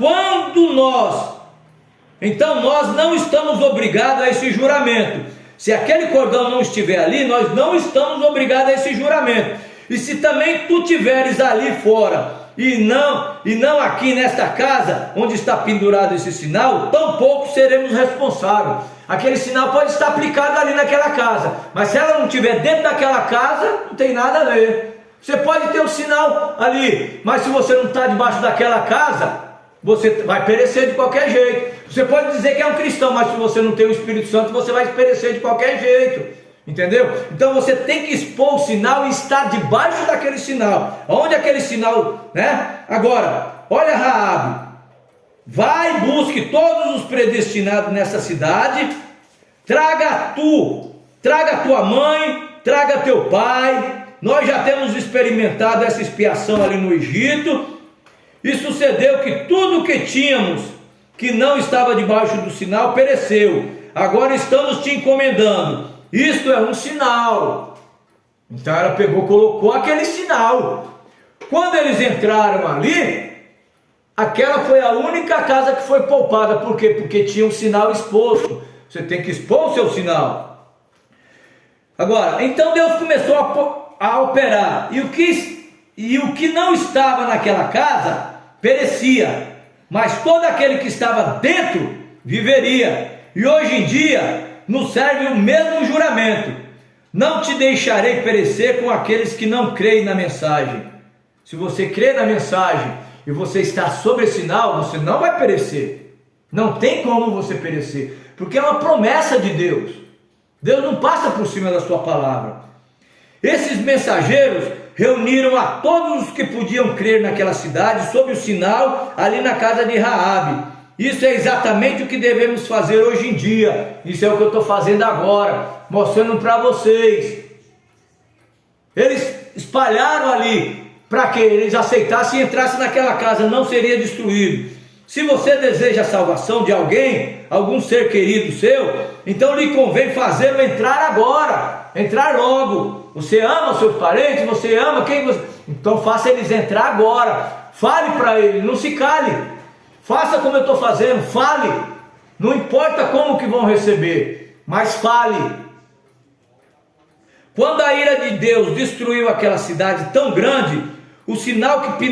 nós não estamos obrigados a esse juramento. Se aquele cordão não estiver ali, nós não estamos obrigados a esse juramento. E se também tu tiveres ali fora, e não aqui nesta casa, onde está pendurado esse sinal, tampouco seremos responsáveis. Aquele sinal pode estar aplicado ali naquela casa, mas se ela não estiver dentro daquela casa, não tem nada a ver. Você pode ter um sinal ali, mas se você não está debaixo daquela casa, você vai perecer de qualquer jeito. Você pode dizer que é um cristão, mas se você não tem o Espírito Santo, você vai perecer de qualquer jeito. Entendeu? Então você tem que expor o sinal e estar debaixo daquele sinal. Onde aquele sinal, né? Agora, olha Raabe. Vai e busque todos os predestinados nessa cidade. Traga tua mãe, traga teu pai. Nós já temos experimentado essa expiação ali no Egito. E sucedeu que tudo que tínhamos, que não estava debaixo do sinal, pereceu. Agora estamos te encomendando. Isto é um sinal. Então ela colocou aquele sinal. Quando eles entraram ali, aquela foi a única casa que foi poupada. Por quê? Porque tinha um sinal exposto. Você tem que expor o seu sinal. Agora, então Deus começou a operar. E o que não estava naquela casa perecia, mas todo aquele que estava dentro viveria. E hoje em dia nos serve o mesmo juramento: não te deixarei perecer com aqueles que não creem na mensagem. Se você crê na mensagem e você está sob esse sinal, você não vai perecer. Não tem como você perecer, porque é uma promessa de Deus. Deus não passa por cima da sua palavra. Esses mensageiros reuniram a todos os que podiam crer naquela cidade sob o sinal ali na casa de Raabe. Isso é exatamente o que devemos fazer hoje em dia. Isso é o que eu estou fazendo agora, mostrando para vocês. Eles espalharam ali para que eles aceitassem e entrassem naquela casa, não seria destruído. Se você deseja a salvação de alguém, algum ser querido seu, então lhe convém fazê-lo entrar agora, entrar logo. Você ama os seus parentes, você ama quem você... Então faça eles entrar agora. Fale para eles, não se cale. Faça como eu estou fazendo, fale. Não importa como que vão receber, mas fale. Quando a ira de Deus destruiu aquela cidade tão grande, o sinal que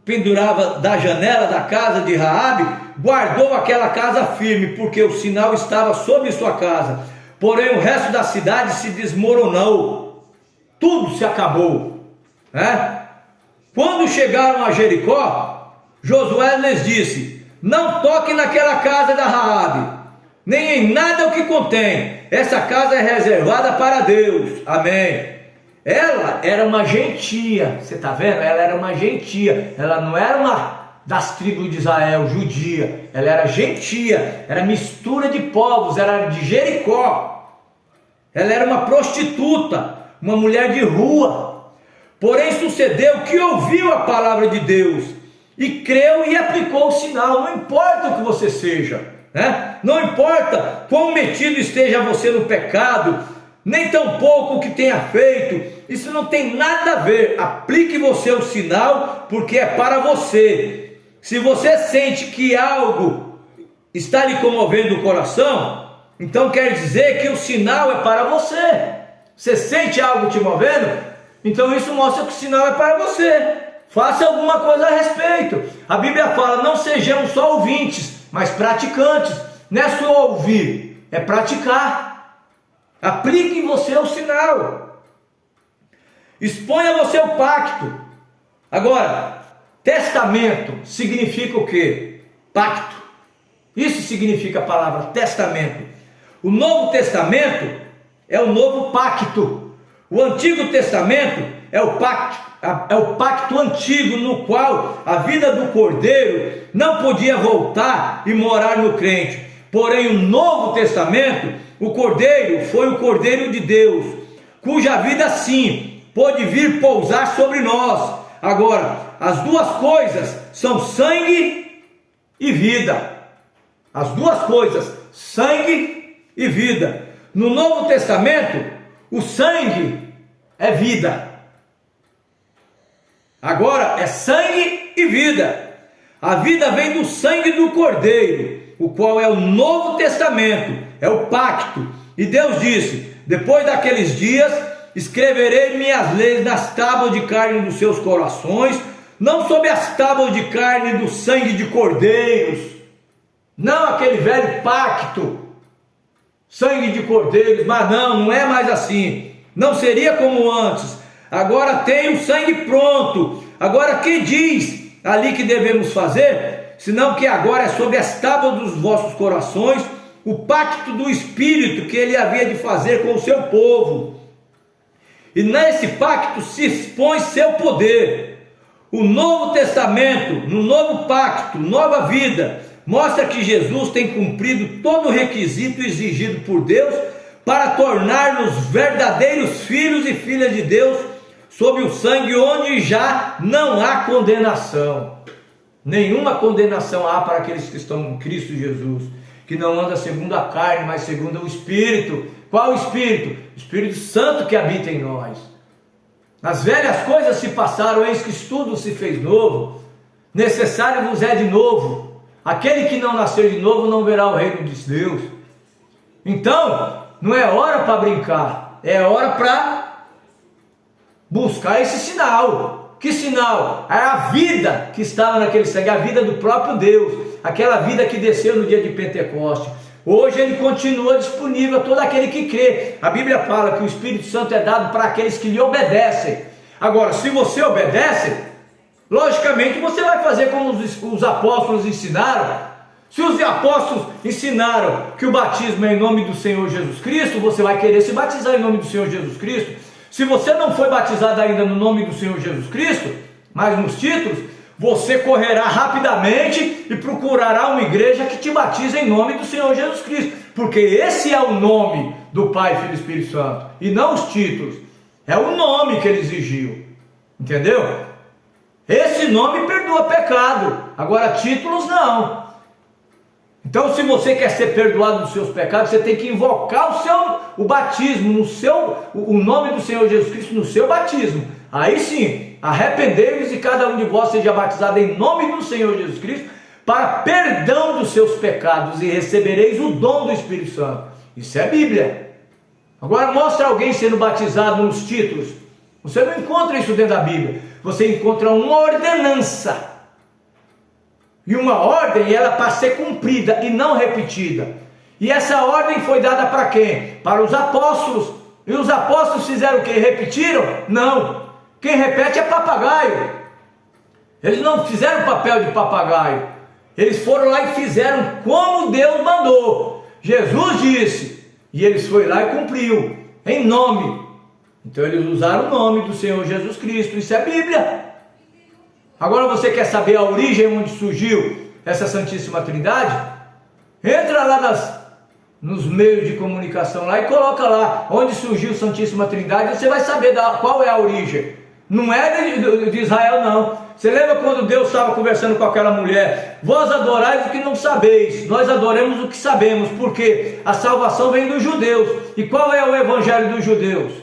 pendurava da janela da casa de Raabe guardou aquela casa firme, porque o sinal estava sobre sua casa. Porém o resto da cidade se desmoronou, tudo se acabou, né? Quando chegaram a Jericó, Josué lhes disse: não toque naquela casa da Raabe, nem em nada o que contém. Essa casa é reservada para Deus. Amém. Ela era uma gentia, você está vendo? Ela era uma gentia, ela não era uma das tribos de Israel, judia, ela era gentia, era mistura de povos, era de Jericó. Ela era uma prostituta, uma mulher de rua. Porém sucedeu que ouviu a palavra de Deus e creu e aplicou o sinal. Não importa o que você seja, né? Não importa quão metido esteja você no pecado, nem tampouco o que tenha feito, isso não tem nada a ver. Aplique você o sinal, porque é para você. Se você sente que algo está lhe comovendo o coração, então quer dizer que o sinal é para você. Você sente algo te movendo? Então isso mostra que o sinal é para você. Faça alguma coisa a respeito. A Bíblia fala: não sejamos só ouvintes, mas praticantes. Não é só ouvir, é praticar. Aplique em você o sinal. Exponha você o pacto. Agora, Testamento significa o quê? Pacto. Isso significa a palavra testamento. O Novo Testamento é o novo pacto. O Antigo Testamento é o pacto antigo, no qual a vida do Cordeiro não podia voltar e morar no crente. Porém, o Novo Testamento, o Cordeiro foi o Cordeiro de Deus, cuja vida sim pôde vir pousar sobre nós. Agora, as duas coisas são sangue e vida. As duas coisas, sangue e vida. No Novo Testamento, o sangue é vida. Agora é sangue e vida. A vida vem do sangue do Cordeiro, o qual é o Novo Testamento, é o pacto. E Deus disse: depois daqueles dias, escreverei minhas leis nas tábuas de carne dos seus corações, não sobre as tábuas de carne do sangue de cordeiros. Não aquele velho pacto, sangue de cordeiros, mas não é mais assim. Não seria como antes. Agora tem o sangue pronto. Agora que diz ali que devemos fazer? Senão que agora é sobre as tábuas dos vossos corações, o pacto do Espírito que ele havia de fazer com o seu povo. E nesse pacto se expõe seu poder. O Novo Testamento, no novo pacto, nova vida, mostra que Jesus tem cumprido todo o requisito exigido por Deus para tornar-nos verdadeiros filhos e filhas de Deus sob o sangue, onde já não há condenação. Nenhuma condenação há para aqueles que estão em Cristo Jesus, que não anda segundo a carne, mas segundo o Espírito. Qual o Espírito? O Espírito Santo que habita em nós. As velhas coisas se passaram, eis que tudo se fez novo. Necessário vos é de novo. Aquele que não nascer de novo não verá o reino de Deus. Então, não é hora para brincar, é hora para buscar esse sinal. Que sinal? É a vida que estava naquele sangue, a vida do próprio Deus, aquela vida que desceu no dia de Pentecoste. Hoje ele continua disponível a todo aquele que crê. A Bíblia fala que o Espírito Santo é dado para aqueles que lhe obedecem. Agora, se você obedece, logicamente você vai fazer como os apóstolos ensinaram. Se os apóstolos ensinaram que o batismo é em nome do Senhor Jesus Cristo, você vai querer se batizar em nome do Senhor Jesus Cristo. Se você não foi batizado ainda no nome do Senhor Jesus Cristo, mas nos títulos, você correrá rapidamente e procurará uma igreja que te batize em nome do Senhor Jesus Cristo, porque esse é o nome do Pai, Filho e Espírito Santo, e não os títulos. É o nome que ele exigiu, entendeu? Esse nome perdoa pecado, agora títulos não. Então, se você quer ser perdoado dos seus pecados, você tem que invocar o batismo, o nome do Senhor Jesus Cristo no seu batismo. Aí sim, arrependei-vos e cada um de vós seja batizado em nome do Senhor Jesus Cristo, para perdão dos seus pecados, e recebereis o dom do Espírito Santo. Isso é Bíblia. Agora mostra alguém sendo batizado nos títulos. Você não encontra isso dentro da Bíblia. Você encontra uma ordenança. E uma ordem, ela para ser cumprida e não repetida. E essa ordem foi dada para quem? Para os apóstolos. E os apóstolos fizeram o quê? Repetiram? Não. Quem repete é papagaio. Eles não fizeram papel de papagaio. Eles foram lá e fizeram como Deus mandou. Jesus disse. E eles foram lá e cumpriu. Em nome. Então eles usaram o nome do Senhor Jesus Cristo. Isso é Bíblia. Agora você quer saber a origem onde surgiu essa Santíssima Trindade? Entra lá nos meios de comunicação lá e coloca lá onde surgiu a Santíssima Trindade, você vai saber qual é a origem. Não é de Israel não. Você lembra quando Deus estava conversando com aquela mulher? Vós adorais o que não sabeis, nós adoramos o que sabemos, porque a salvação vem dos judeus. E qual é o evangelho dos judeus?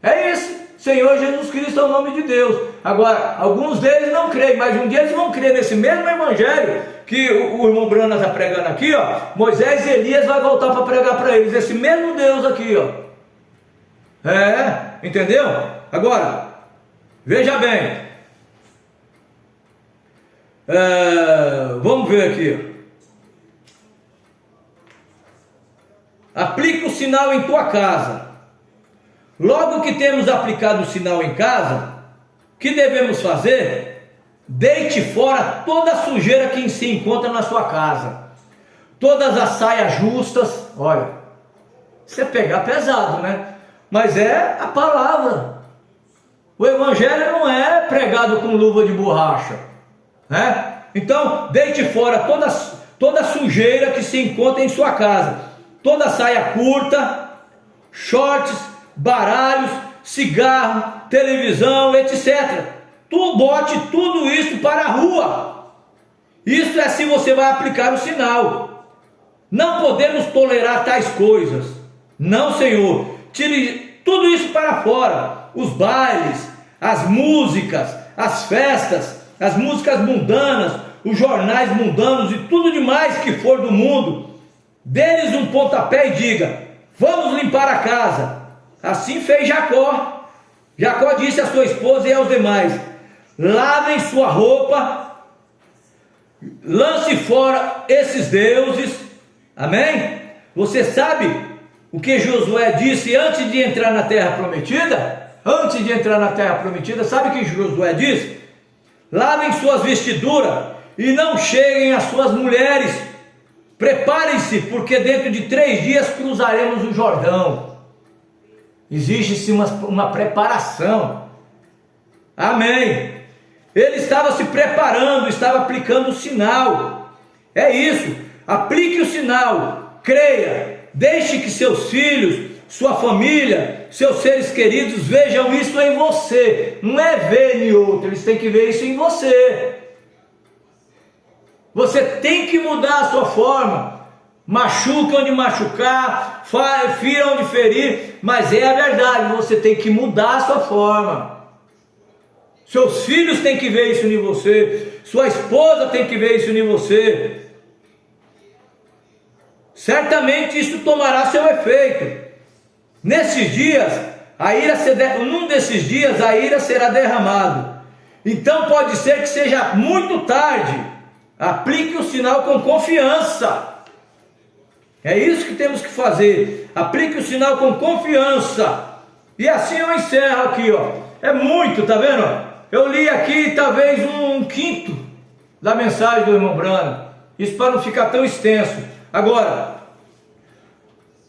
É esse. Senhor Jesus Cristo é o nome de Deus. Agora, alguns deles não creem, mas um dia eles vão crer nesse mesmo evangelho que o irmão Brana está pregando aqui, ó. Moisés e Elias vai voltar para pregar para eles, esse mesmo Deus aqui, ó. Entendeu? Agora, veja bem. Vamos ver aqui. Aplica o sinal em tua casa. Logo que temos aplicado o sinal em casa, o que devemos fazer? Deite fora toda a sujeira que se encontra na sua casa, todas as saias justas. Olha, você pegar pesado, né? Mas é a palavra. O evangelho não é pregado com luva de borracha, né? Então, deite fora toda sujeira que se encontra em sua casa, toda saia curta, shorts, baralhos, cigarro, televisão, etc. Tu bote tudo isso para a rua. Isso é se você vai aplicar o sinal. Não podemos tolerar tais coisas. Não, Senhor. Tire tudo isso para fora. Os bailes, as músicas, as festas, as músicas mundanas, os jornais mundanos e tudo demais que for do mundo. Dê-lhes um pontapé e diga: vamos limpar a casa. Assim fez Jacó. Jacó disse à sua esposa e aos demais: lavem sua roupa, lance fora esses deuses. Amém? Você sabe o que Josué disse antes de entrar na terra prometida? Antes de entrar na terra prometida, sabe o que Josué disse? Lavem suas vestiduras e não cheguem às suas mulheres. Preparem-se, porque dentro de 3 dias cruzaremos o Jordão. Existe-se uma preparação. Amém. Ele estava se preparando, estava aplicando o sinal. É isso. Aplique o sinal. Creia. Deixe que seus filhos, sua família, seus seres queridos vejam isso em você. Não é ver em outro, eles têm que ver isso em você. Você tem que mudar a sua forma. Machuque onde machucar, fira onde ferir, mas é a verdade, você tem que mudar a sua forma. Seus filhos têm que ver isso em você, sua esposa tem que ver isso em você. Certamente isso tomará seu efeito. Nesses dias, num desses dias a ira será derramada. Então pode ser que seja muito tarde. Aplique o sinal com confiança. É isso que temos que fazer. Aplique o sinal com confiança. E assim eu encerro aqui, ó. É muito, tá vendo? Eu li aqui talvez um quinto da mensagem do irmão Brano. Isso para não ficar tão extenso. Agora,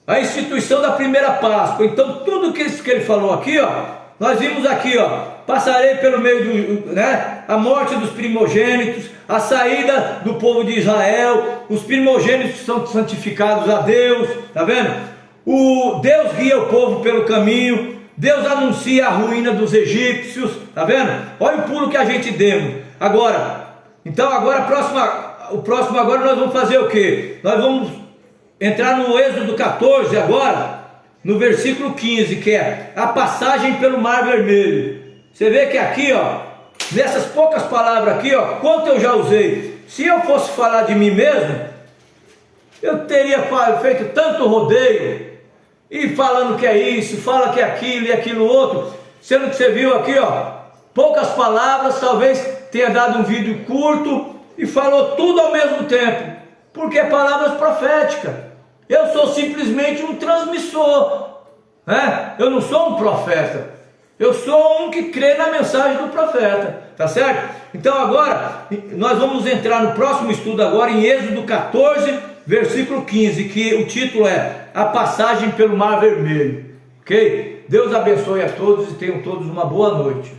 a instituição da primeira Páscoa. Então tudo que ele falou aqui, ó, nós vimos aqui, ó. Passarei pelo meio do, né? A morte dos primogênitos, a saída do povo de Israel, os primogênitos são santificados a Deus, tá vendo? Deus guia o povo pelo caminho, Deus anuncia a ruína dos egípcios, tá vendo? Olha o pulo que a gente deu. Agora, o próximo agora nós vamos fazer o quê? Nós vamos entrar no Êxodo 14 agora, no versículo 15, que é a passagem pelo Mar Vermelho. Você vê que aqui, ó, nessas poucas palavras aqui, ó, quanto eu já usei. Se eu fosse falar de mim mesmo, eu teria feito tanto rodeio, e falando que é isso, fala que é aquilo e aquilo outro, sendo que você viu aqui, ó, poucas palavras, talvez tenha dado um vídeo curto, e falou tudo ao mesmo tempo, porque é palavras proféticas. Eu sou simplesmente um transmissor, né? Eu não sou um profeta. Eu sou um que crê na mensagem do profeta, tá certo? Então agora, nós vamos entrar no próximo estudo agora em Êxodo 14, versículo 15, que o título é A Passagem pelo Mar Vermelho, ok? Deus abençoe a todos e tenham todos uma boa noite.